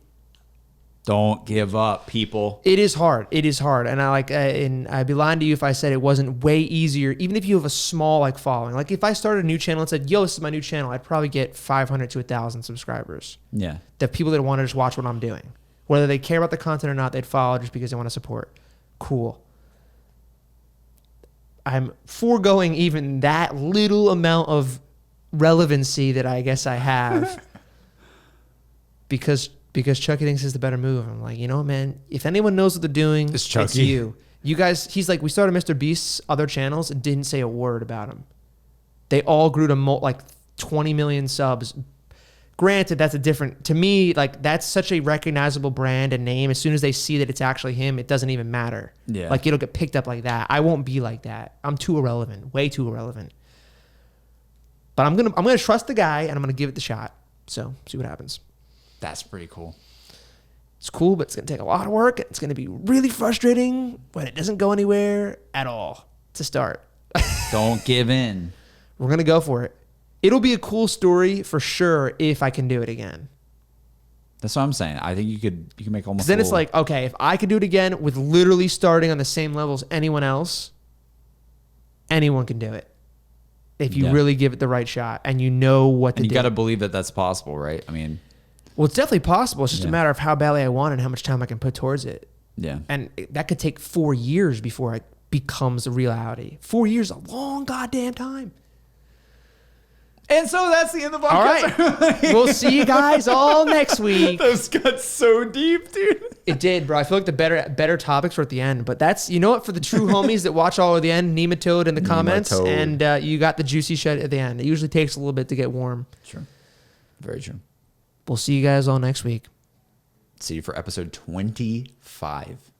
Don't give up, people. It is hard. It is hard. And I'd be lying to you if I said it wasn't way easier, even if you have a small following. If I started a new channel and said, yo, this is my new channel, I'd probably get 500 to 1,000 subscribers. Yeah. The people that want to just watch what I'm doing. Whether they care about the content or not, they'd follow just because they want to support. Cool. I'm foregoing even that little amount of relevancy that I guess I have because Chucky thinks it's the better move. I'm like, you know, man, if anyone knows what they're doing, it's you. You guys, he's like, we started Mr. Beast's other channels and didn't say a word about him. They all grew to like 20 million subs. Granted, that's a different, to me, like that's such a recognizable brand and name. As soon as they see that it's actually him, it doesn't even matter. Yeah. Like it'll get picked up like that. I won't be like that. I'm too irrelevant, way too irrelevant. But I'm gonna trust the guy and I'm gonna give it the shot. So see what happens. That's pretty cool. It's cool, but it's going to take a lot of work. It's going to be really frustrating when it doesn't go anywhere at all to start. Don't give in. We're going to go for it. It'll be a cool story for sure if I can do it again. That's what I'm saying. I think you can make almost. Then it's like, okay, if I could do it again with literally starting on the same level as anyone else, anyone can do it. If you really give it the right shot and you know what to do. You got to believe that that's possible, right? I mean, well, it's definitely possible. It's just a matter of how badly I want it and how much time I can put towards it. Yeah. And that could take 4 years before it becomes a reality. 4 years, a long goddamn time. And so that's the end of the podcast. All right. We'll see you guys all next week. Those got so deep, dude. It did, bro. I feel like the better topics were at the end. But that's, you know what, for the true homies that watch all of the end, Nematode in the comments. And you got the juicy shit at the end. It usually takes a little bit to get warm. Sure. Very true. We'll see you guys all next week. See you for episode 25.